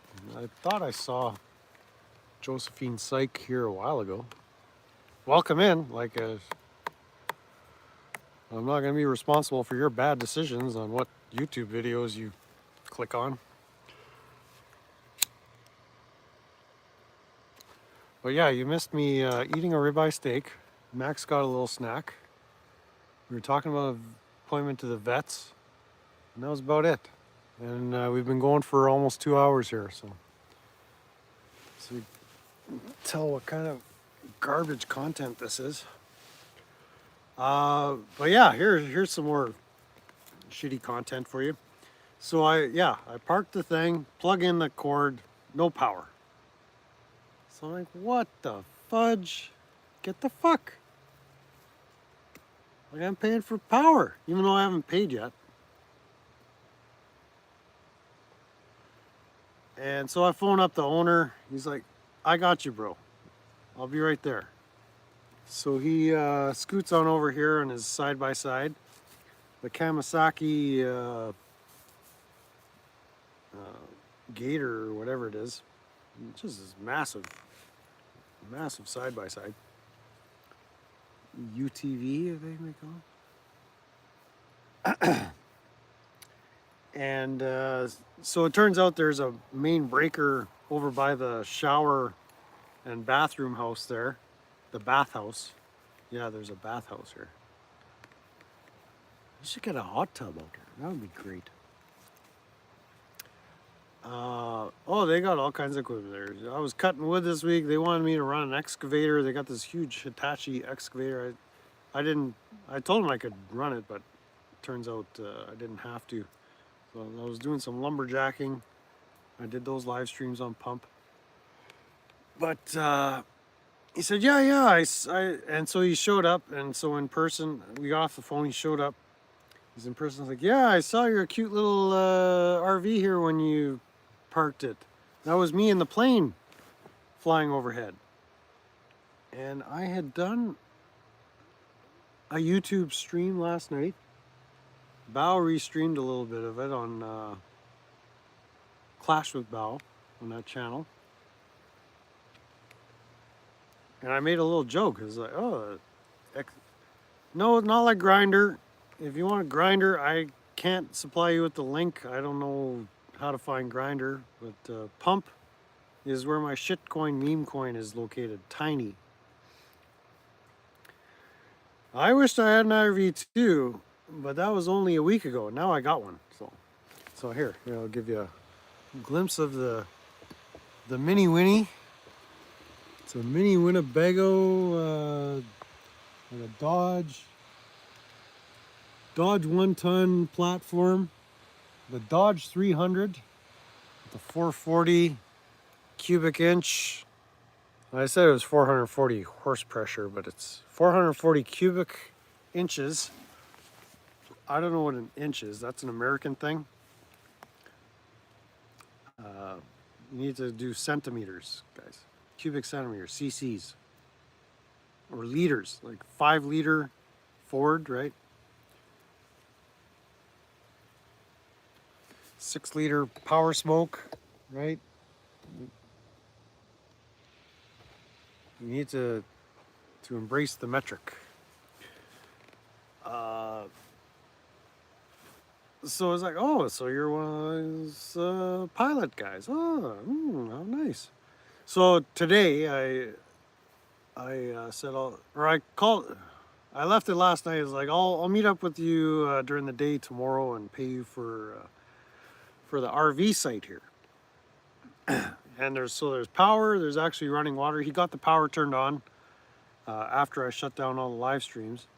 thought I saw Josephine Psych here a while ago. Welcome in. I'm not going to be responsible for your bad decisions on what YouTube videos you click on. But yeah, you missed me eating a ribeye steak. Max got a little snack. We were talking about an appointment to the vets, and that was about it. And we've been going for almost 2 hours here, so you tell what kind of garbage content this is. But yeah, here's some more shitty content for you. So I parked the thing, plug in the cord, no power. So I'm like, what the fudge? Get the fuck. Like, I'm paying for power, even though I haven't paid yet. And so I phone up the owner. He's like, I got you, bro. I'll be right there. So he scoots on over here on his side-by-side. The Kawasaki Gator or whatever it is. It's just this massive side-by-side. UTV, I think they call it. And so it turns out there's a main breaker over by the shower and bathroom house there. The bathhouse. Yeah, there's a bathhouse here. You should get a hot tub out there. That would be great. Oh, they got all kinds of equipment there. I was cutting wood this week. They wanted me to run an excavator. They got this huge Hitachi excavator. I told them I could run it, but it turns out I didn't have to. So I was doing some lumberjacking. I did those live streams on Pump. But he said, yeah. And so he showed up. And so in person, we got off the phone. He showed up. He's in person. I was like, yeah, I saw your cute little RV here when you parked it. That was me in the plane flying overhead. And I had done a YouTube stream last night. Bao restreamed a little bit of it on Clash with Bao on that channel. And I made a little joke. It was like, oh, no, not like Grindr. If you want a Grindr, I can't supply you with the link. I don't know how to find Grindr, but Pump is where my shitcoin meme coin is located. Tiny. I wished I had an RV too, but that was only a week ago. Now I got one. So here I'll give you a glimpse of the Mini Winnie. It's a mini Winnebago, like a Dodge 1-ton platform. The Dodge 300, the 440 cubic inch. I said it was 440 horse pressure, but it's 440 cubic inches. I don't know what an inch is. That's an American thing. You need to do centimeters, guys. Cubic centimeters, cc's. Or liters, like 5-liter Ford, right? 6-liter Power Smoke, right? You need to embrace the metric. So it's like, oh, so you're one of those pilot guys. Oh, how nice. So today I said, I left it last night. It's like, I'll meet up with you during the day tomorrow and pay you for the RV site here. And there's power. There's actually running water. He got the power turned on after I shut down all the live streams.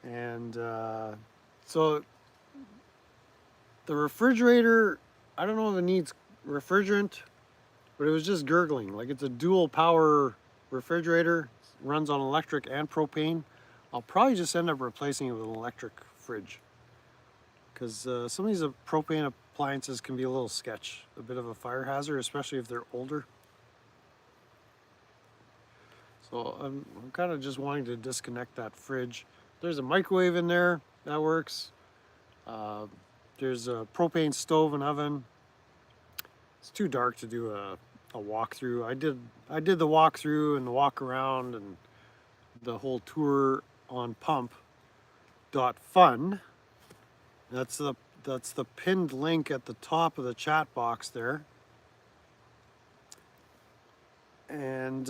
And so the refrigerator, I don't know if it needs refrigerant, but it was just gurgling. Like, it's a dual power refrigerator, runs on electric and propane. I'll probably just end up replacing it with an electric fridge, because some of these propane appliances can be a little sketch, a bit of a fire hazard, especially if they're older. So I'm kind of just wanting to disconnect that fridge. There's a microwave in there, that works. There's a propane stove and oven. It's too dark to do a walkthrough. I did the walkthrough and the walk around and the whole tour on pump.fun. That's the pinned link at the top of the chat box there. And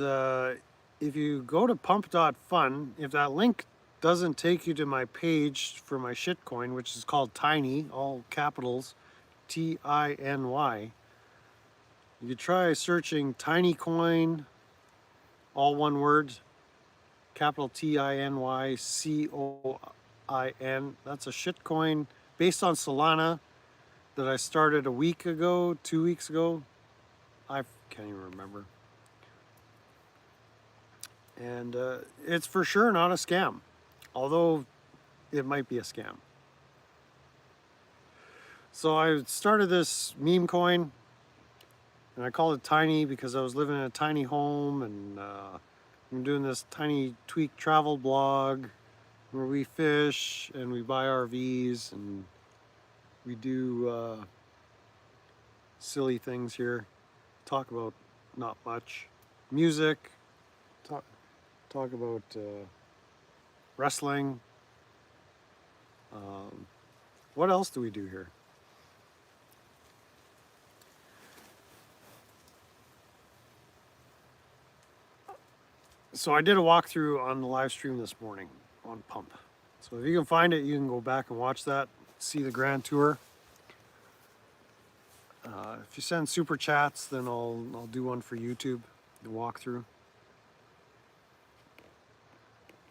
if you go to pump.fun, if that link doesn't take you to my page for my shitcoin, which is called Tiny, all capitals, TINY, you could try searching Tiny Coin, all one word, capital TINYCOIN. That's a shitcoin based on Solana that I started a week ago, 2 weeks ago. I can't even remember. And it's for sure not a scam, although it might be a scam. So I started this meme coin, and I called it Tiny because I was living in a tiny home, and I'm doing this tiny tweak travel blog where we fish and we buy RVs and we do silly things here. Talk about not much. Music. Talk about wrestling. What else do we do here? So I did a walkthrough on the live stream this morning on Pump. So if you can find it, you can go back and watch that, see the grand tour. If you send super chats, then I'll do one for YouTube, the walkthrough.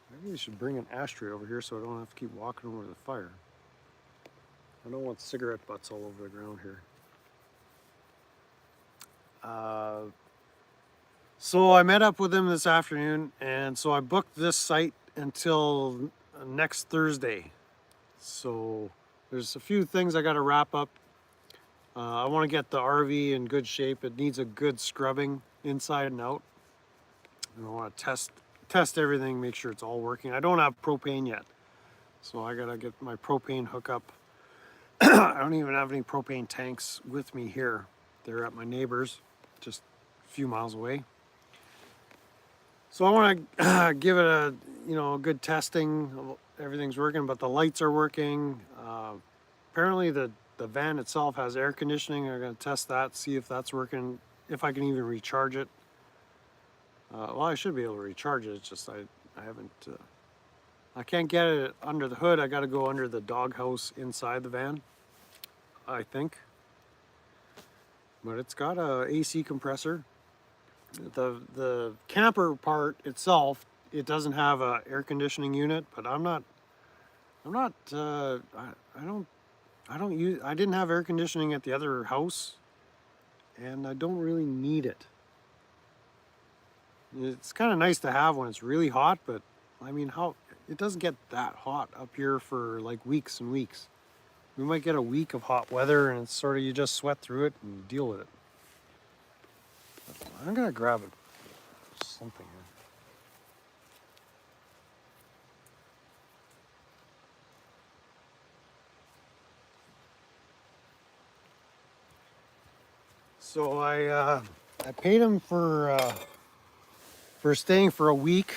Maybe we should bring an ashtray over here so I don't have to keep walking over the fire. I don't want cigarette butts all over the ground here. So I met up with him this afternoon, and so I booked this site until next Thursday. So there's a few things I got to wrap up. I want to get the RV in good shape. It needs a good scrubbing inside and out. And I want to test everything, make sure it's all working. I don't have propane yet, so I gotta get my propane hookup. I don't even have any propane tanks with me here. They're at my neighbor's, just a few miles away. So I want to give it a good testing. Everything's working, but the lights are working. Apparently the van itself has air conditioning. I'm gonna test that, see if that's working, if I can even recharge it. Well, I should be able to recharge it. It's just I I can't get it under the hood. I got to go under the doghouse inside the van, I think. But it's got a AC compressor. The camper part itself, it doesn't have a air conditioning unit, but I didn't have air conditioning at the other house, and I don't really need it. It's kind of nice to have when it's really hot, but I mean, it doesn't get that hot up here for like weeks and weeks. We might get a week of hot weather, and it's sort of, you just sweat through it and deal with it. I'm gonna grab something here. So I paid him for staying for a week,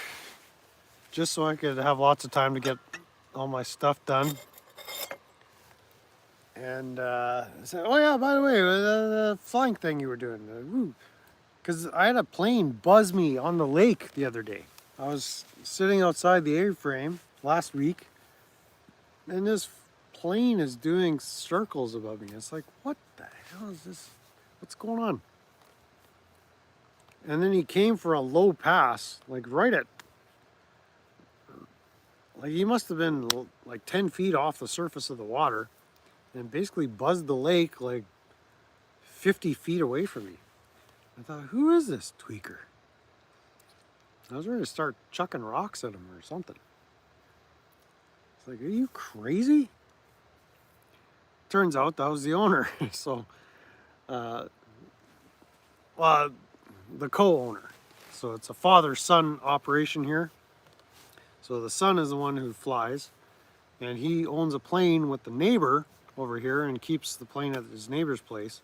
just so I could have lots of time to get all my stuff done. And I said, oh yeah, by the way, the flying thing you were doing, because I had a plane buzz me on the lake the other day. I was sitting outside the A-frame last week, and this plane is doing circles above me. It's like, what the hell is this? What's going on? And then he came for a low pass, like right at, like he must have been like 10 feet off the surface of the water, and basically buzzed the lake like 50 feet away from me. I thought, who is this tweaker? I was ready to start chucking rocks at him or something. It's like, are you crazy? Turns out that was the owner. So, well, the co-owner. So it's a father-son operation here. So the son is the one who flies, and he owns a plane with the neighbor over here and keeps the plane at his neighbor's place.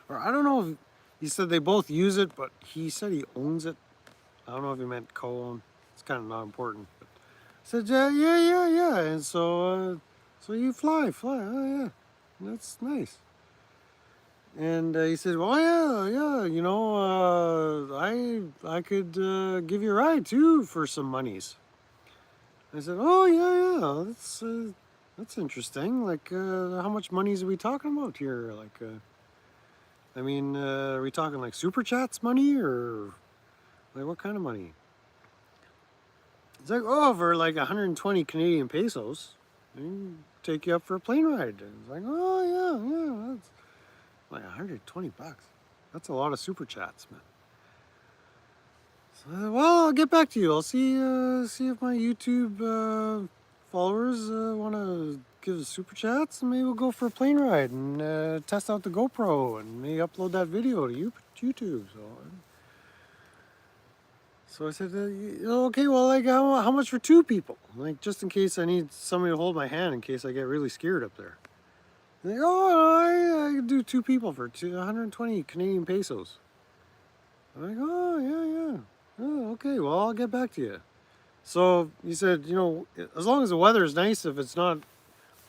Or I don't know if he said they both use it, but he said he owns it. I don't know if he meant co-own. It's kind of not important. But I said, yeah. And so you fly. Oh yeah, that's nice. And he said, well, yeah, you know, I could give you a ride too for some monies. I said, oh yeah, that's interesting. Like, how much monies are we talking about here? Like, I mean, are we talking like Super Chats money, or like what kind of money? It's like, oh, for like 120 Canadian pesos, I can take you up for a plane ride. And it's like, oh yeah, that's like 120 bucks. That's a lot of Super Chats, man. So, well, I'll get back to you. I'll see if my YouTube followers want to give us Super Chats, and maybe we'll go for a plane ride and test out the GoPro and maybe upload that video to YouTube. So I said, okay, well, like, how much for two people? Like, just in case I need somebody to hold my hand in case I get really scared up there. Like, oh, I can do two people for 120 Canadian pesos. I'm like, oh, yeah. Oh, okay, well, I'll get back to you. So he said, you know, as long as the weather is nice, if it's not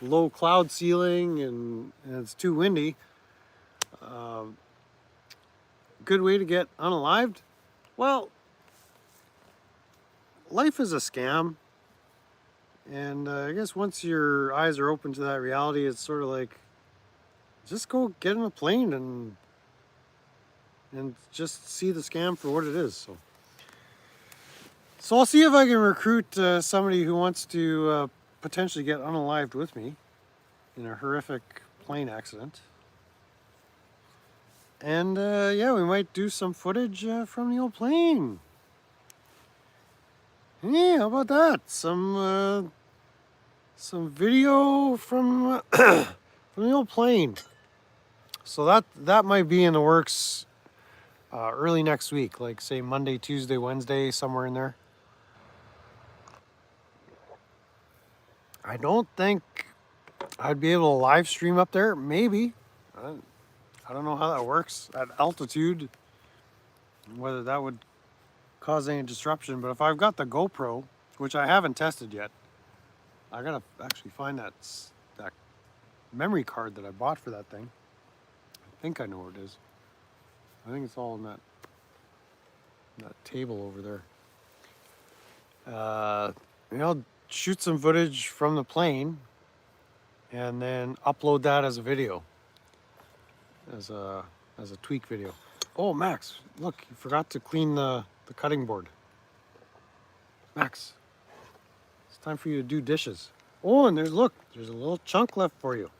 low cloud ceiling and it's too windy, good way to get unalived. Well, life is a scam. And I guess once your eyes are open to that reality, it's sort of like, just go get in a plane and just see the scam for what it is. So I'll see if I can recruit somebody who wants to potentially get unalived with me in a horrific plane accident. And yeah, we might do some footage from the old plane. Yeah, how about that? Some video from from the old plane. So that might be in the works early next week, like say Monday, Tuesday, Wednesday, somewhere in there. I don't think I'd be able to live stream up there. Maybe. I don't know how that works at altitude, whether that would cause any disruption. But if I've got the GoPro, which I haven't tested yet, I gotta actually find that memory card that I bought for that thing. I think I know where it is. I think it's all in that table over there. Maybe I'll shoot some footage from the plane and then upload that as a video, as a tweak video. Oh, Max, look, you forgot to clean the cutting board. Max, it's time for you to do dishes. Oh, and there's a little chunk left for you.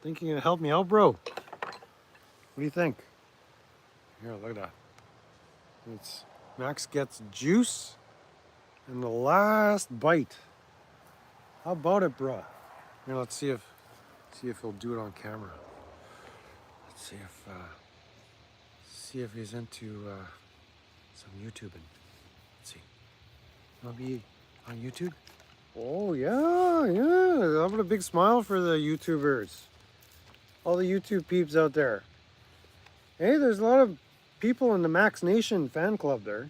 Think you're gonna help me out, bro? What do you think? Here, look at that. Max gets juice in the last bite. How about it, bro? Here, let's see if he'll do it on camera. Let's see if he's into some YouTubing. Let's see. Wanna be on YouTube? Oh yeah. How about a big smile for the YouTubers? All the YouTube peeps out there. Hey, there's a lot of people in the Max Nation fan club there.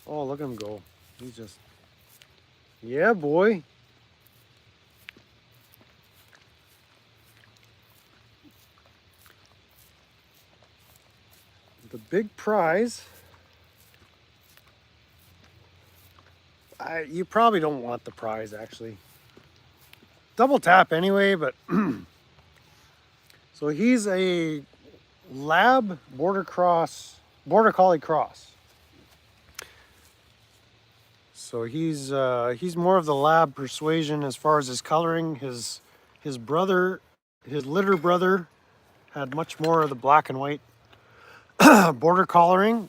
Oh, look at him go. He's just... Yeah, boy. The big prize... you probably don't want the prize, actually. Double tap anyway, but... So he's a lab border collie cross. So he's more of the lab persuasion as far as his coloring. His brother, his litter brother, had much more of the black and white border coloring.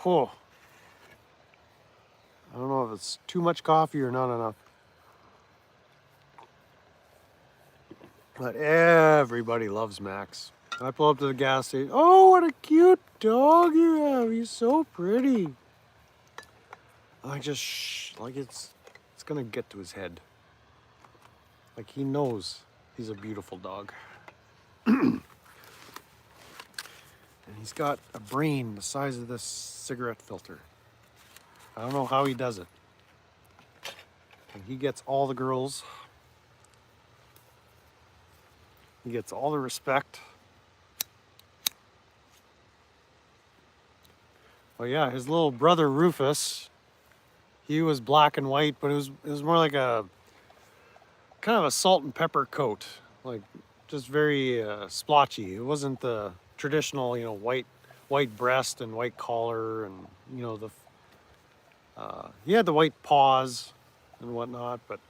Whew. I don't know if it's too much coffee or not enough. But everybody loves Max. I pull up to the gas station. Oh, what a cute dog you have. He's so pretty. I just like it's gonna get to his head. Like he knows he's a beautiful dog. And he's got a brain the size of this cigarette filter. I don't know how he does it. And he gets all the girls. He gets all the respect. Well, yeah, his little brother Rufus, he was black and white, but it was more like a kind of a salt and pepper coat, like just very splotchy. It wasn't the traditional, white breast and white collar, and he had the white paws and whatnot, but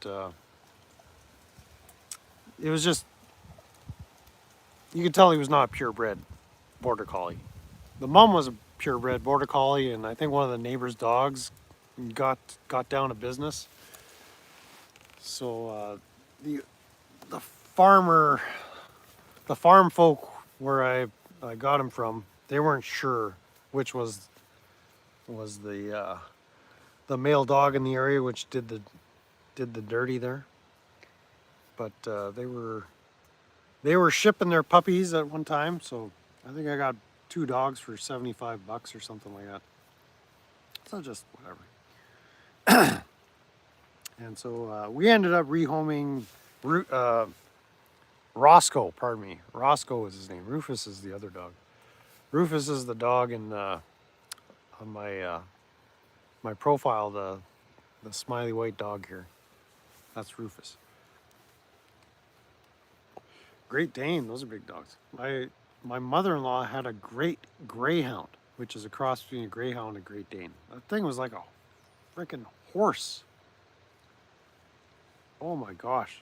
it was just. You could tell he was not a purebred border collie. The mom was a purebred border collie, and I think one of the neighbor's dogs got down to business. So the farm folk where I got him from, they weren't sure which was the male dog in the area, which did the dirty there. But they were shipping their puppies at one time, so I think I got 2 dogs for $75 or something like that. So just whatever. And so we ended up rehoming Roscoe, pardon me. Roscoe is his name. Rufus is the other dog. Rufus is the dog on my profile, the smiley white dog here. That's Rufus. Great Dane, those are big dogs. My mother-in-law had a great greyhound, which is a cross between a greyhound and a Great Dane. That thing was like a freaking horse. Oh my gosh.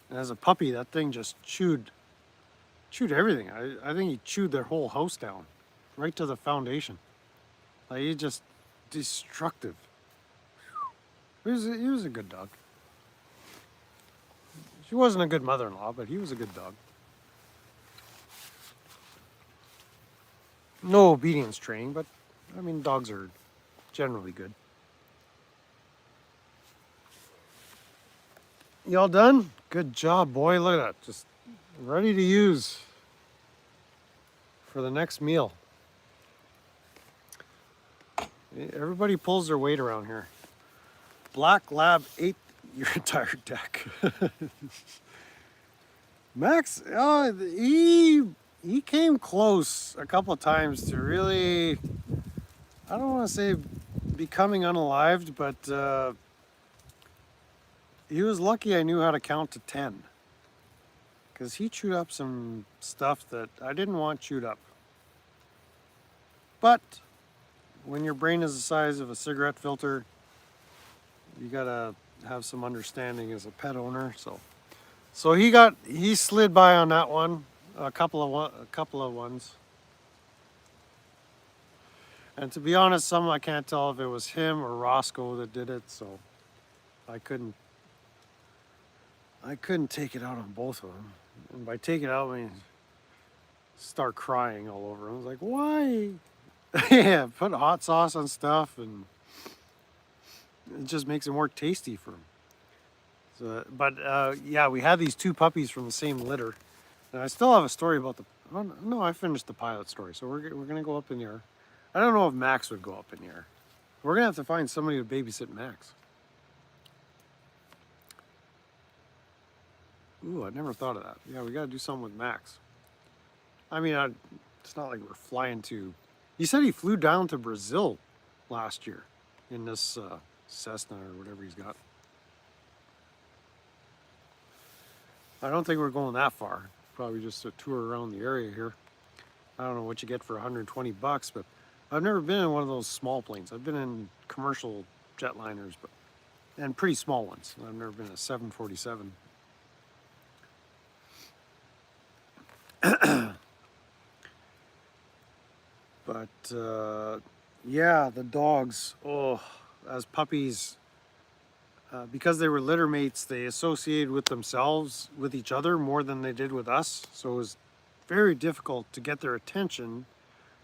And as a puppy, that thing just chewed everything. I think he chewed their whole house down, right to the foundation. Like, he just destructive. He was a good dog. She wasn't a good mother-in-law, but he was a good dog. No obedience training, but I mean, dogs are generally good. Y'all done? Good job, boy. Look at that. Just ready to use for the next meal. Everybody pulls their weight around here. Black Lab ate your entire deck. Max, he came close a couple of times to really, I don't want to say becoming unalived, but he was lucky I knew how to count to 10. Because he chewed up some stuff that I didn't want chewed up. But when your brain is the size of a cigarette filter, you gotta have some understanding as a pet owner. So he slid by on that one, a couple of ones. And to be honest, some I can't tell if it was him or Roscoe that did it, so I couldn't take it out on both of them. And by take it out, I mean start crying all over him. I was like, why? Yeah, put hot sauce on stuff, and it just makes it more tasty for him. So, but yeah, we had these two puppies from the same litter, and I still have a story about the. Oh, no, I finished the pilot story, so we're gonna go up in the air. I don't know if Max would go up in the air. We're gonna have to find somebody to babysit Max. Ooh, I never thought of that. Yeah, we gotta do something with Max. I mean, it's not like we're flying to. He said he flew down to Brazil last year in this Cessna or whatever he's got. I don't think we're going that far. Probably just a tour around the area here. I don't know what you get for 120 bucks, but I've never been in one of those small planes. I've been in commercial jetliners, and pretty small ones. I've never been in a 747. But yeah, the dogs, oh, as puppies, because they were litter mates, they associated with themselves, with each other, more than they did with us. So it was very difficult to get their attention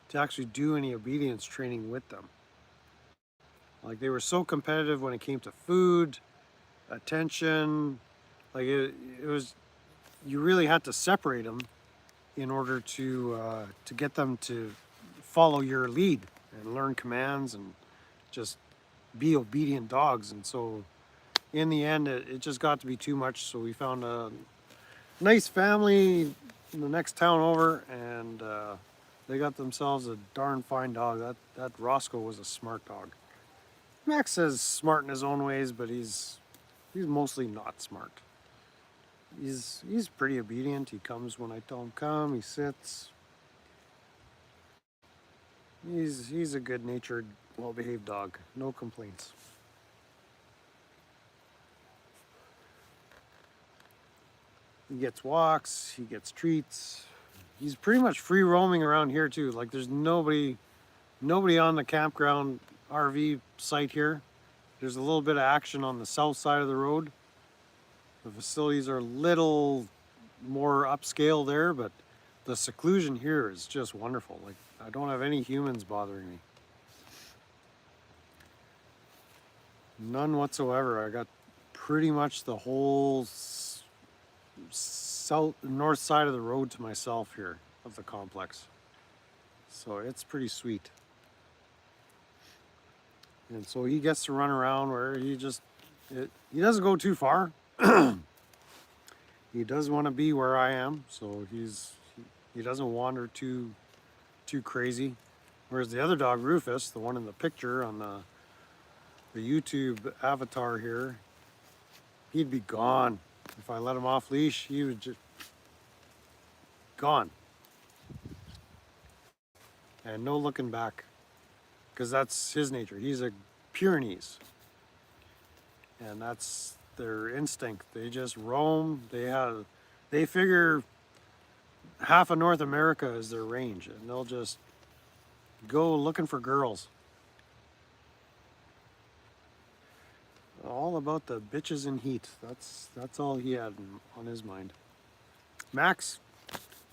to actually do any obedience training with them. Like, they were so competitive when it came to food, attention. Like, it was, you really had to separate them in order to get them to follow your lead and learn commands and just be obedient dogs. And so in the end, it just got to be too much. So we found a nice family in the next town over, and they got themselves a darn fine dog. That Roscoe was a smart dog. Max is smart in his own ways, but he's mostly not smart. He's pretty obedient. He comes when I tell him come. He sits. He's a good-natured, well-behaved dog. No complaints. He gets walks. He gets treats. He's pretty much free roaming around here too. Like, there's nobody on the campground RV site here. There's a little bit of action on the south side of the road. The facilities are a little more upscale there, but the seclusion here is just wonderful. Like, I don't have any humans bothering me. None whatsoever. I got pretty much the whole north side of the road to myself here of the complex. So it's pretty sweet. And so he gets to run around where he doesn't go too far. He does want to be where I am, so he doesn't wander too crazy. Whereas the other dog, Rufus, the one in the picture on the YouTube avatar here, he'd be gone. If I let him off leash, he would just gone. And no looking back, because that's his nature. He's a Pyrenees, and that's their instinct. They just roam. They figure half of North America is their range, and they'll just go looking for girls. All about the bitches in heat. That's all he had on his mind. Max,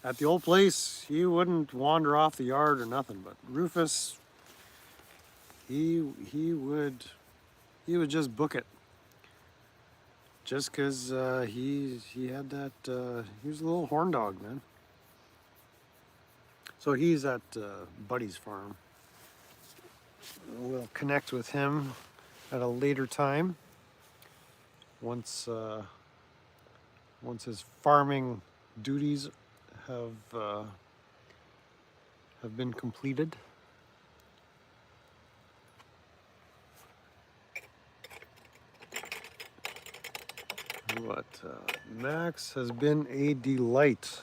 at the old place, he wouldn't wander off the yard or nothing. But Rufus, he would just book it. Just because he had that, he was a little horn dog, man. So he's at Buddy's farm. We'll connect with him at a later time, once his farming duties have have been completed. What? Max has been a delight.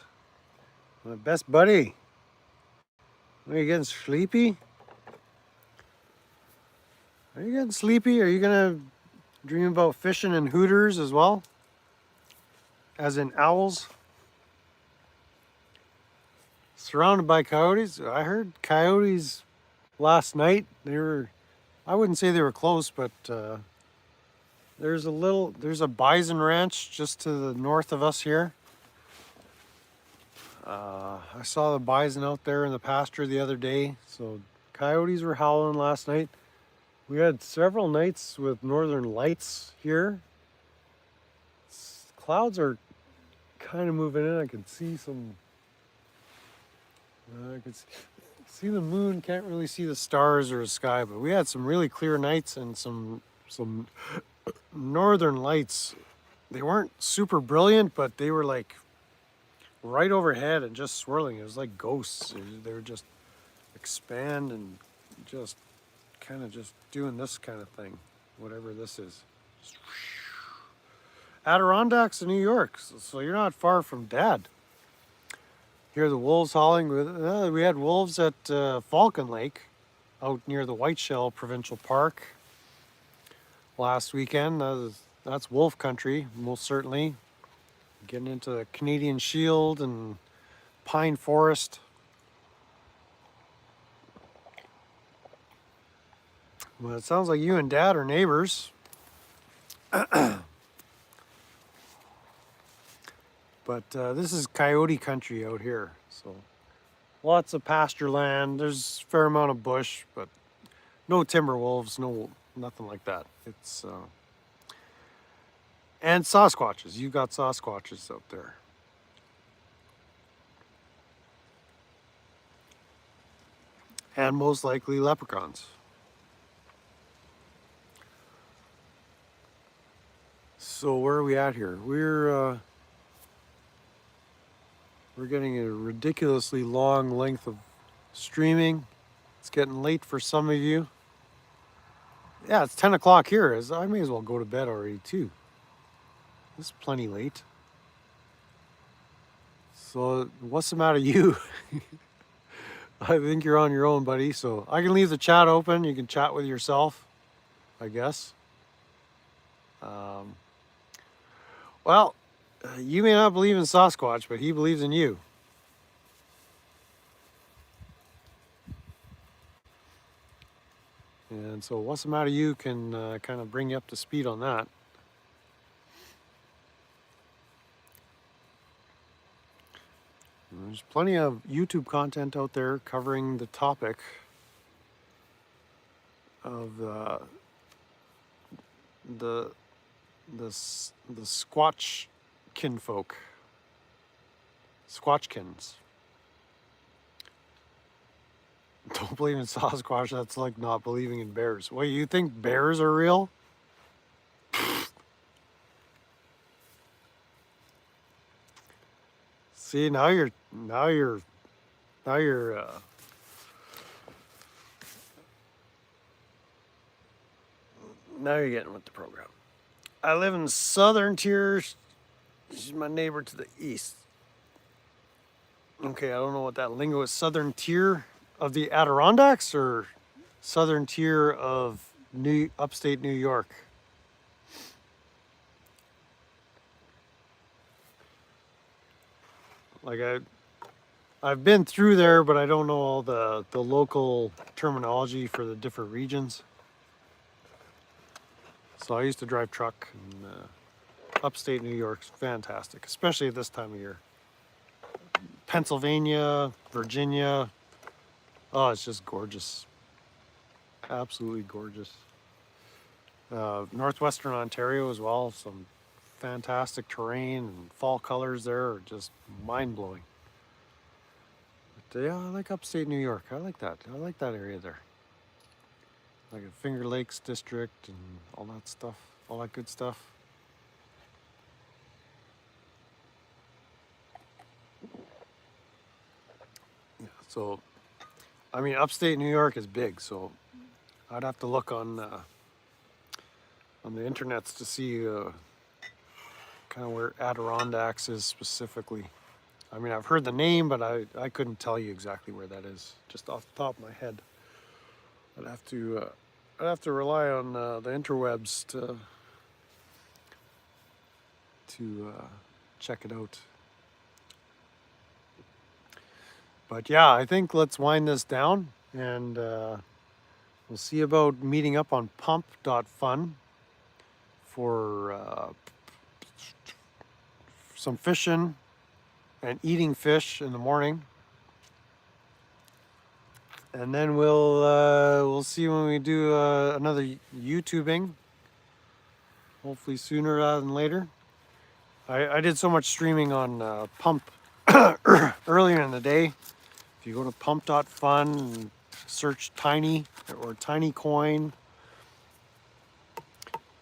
My best buddy. Are you getting sleepy? Are you getting sleepy? Are you gonna dream about fishing and hooters as well? As in owls? Surrounded by coyotes? I heard coyotes last night. I wouldn't say they were close, but there's a bison ranch just to the north of us here. I saw the bison out there in the pasture the other day, so coyotes were howling last night. We had several nights with northern lights here. Clouds are kind of moving in. I can see some. I can see the moon. Can't really see the stars or the sky, but we had some really clear nights and some northern lights. They weren't super brilliant, but they were like right overhead and just swirling. It was like ghosts. They were just expand and just kind of just doing this kind of thing, whatever this is. Adirondacks in New York, so you're not far from Dad. Hear the wolves howling. We had wolves at Falcon Lake out near the Whiteshell Provincial Park last weekend. That's wolf country, most certainly. Getting into the Canadian Shield and Pine Forest. Well, it sounds like you and Dad are neighbors. But this is coyote country out here, so lots of pasture land. There's a fair amount of bush, but no timber wolves, nothing like that. It's and Sasquatches. You got Sasquatches out there. And most likely leprechauns. So where are we at here? We're getting a ridiculously long length of streaming. It's getting late for some of you. Yeah, it's 10 o'clock here. I may as well go to bed already too. This is plenty late. So what's the matter with you? I think you're on your own, buddy. So I can leave the chat open. You can chat with yourself, I guess. Well, you may not believe in Sasquatch, but he believes in you. And so what's the matter with you can kind of bring you up to speed on that. There's plenty of YouTube content out there covering the topic of the Squatch kinfolk, Squatchkins. Don't believe in Sasquatch. That's like not believing in bears. Wait, you think bears are real? See, now you're getting with the program. I live in Southern Tier. She's my neighbor to the east. Okay, I don't know what that lingo is. Southern Tier of the Adirondacks or Southern Tier of upstate New York? Like I've been through there, but I don't know all the local terminology for the different regions. So I used to drive truck in upstate New York's fantastic, especially at this time of year. Pennsylvania, Virginia, oh, it's just gorgeous. Absolutely gorgeous. Northwestern Ontario as well, some fantastic terrain and fall colors there are just mind-blowing. But yeah, I like upstate New York. I like that. I like that area there. Like a Finger Lakes district and all that stuff, all that good stuff. Yeah, so I mean, upstate New York is big, so I'd have to look on the internets to see kind of where Adirondacks is specifically. I mean, I've heard the name, but I couldn't tell you exactly where that is, just off the top of my head. I'd have to rely on the interwebs to check it out. But yeah, I think let's wind this down, and we'll see about meeting up on pump.fun for some fishing and eating fish in the morning. And then we'll see when we do another YouTubing. Hopefully sooner rather than later. I did so much streaming on Pump earlier in the day. If you go to pump.fun and search Tiny or Tiny Coin,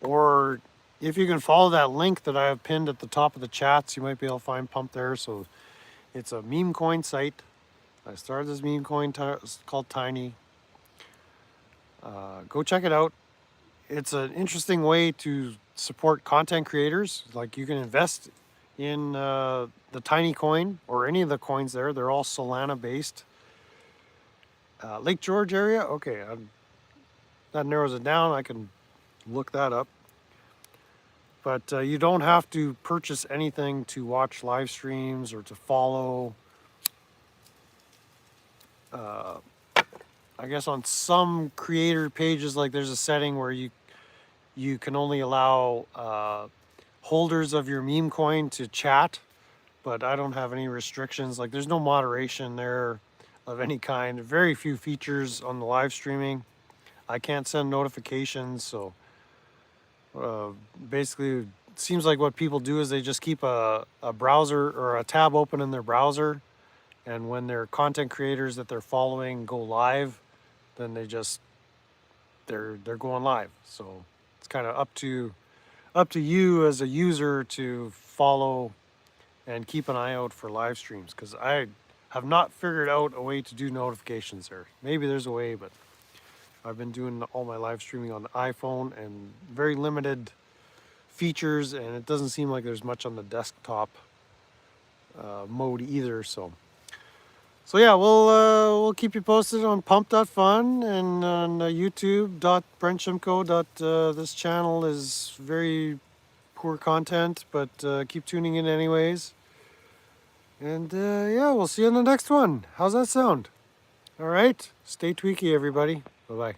or if you can follow that link that I have pinned at the top of the chats, you might be able to find Pump there. So it's a meme coin site. I started this meme coin called Tiny. Go check it out. It's an interesting way to support content creators. Like, you can invest in the Tiny coin or any of the coins there. They're all Solana based. Lake George area? Okay, that narrows it down. I can look that up. But you don't have to purchase anything to watch live streams or to follow. I guess on some creator pages, like, there's a setting where you can only allow holders of your meme coin to chat, but I don't have any restrictions. Like, there's no moderation there of any kind. Very few features on the live streaming. I can't send notifications, so basically it seems like what people do is they just keep a browser or a tab open in their browser, and when their content creators that they're following go live, then they're going live. So it's kind of up to you as a user to follow and keep an eye out for live streams, because I have not figured out a way to do notifications there. Maybe there's a way, but I've been doing all my live streaming on the iPhone and very limited features, and it doesn't seem like there's much on the desktop mode either. So yeah, we'll keep you posted on pump.fun and on youtube.brentshimco. This channel is very poor content, but keep tuning in anyways. And yeah, we'll see you in the next one. How's that sound? All right, stay tweaky, everybody. Bye-bye.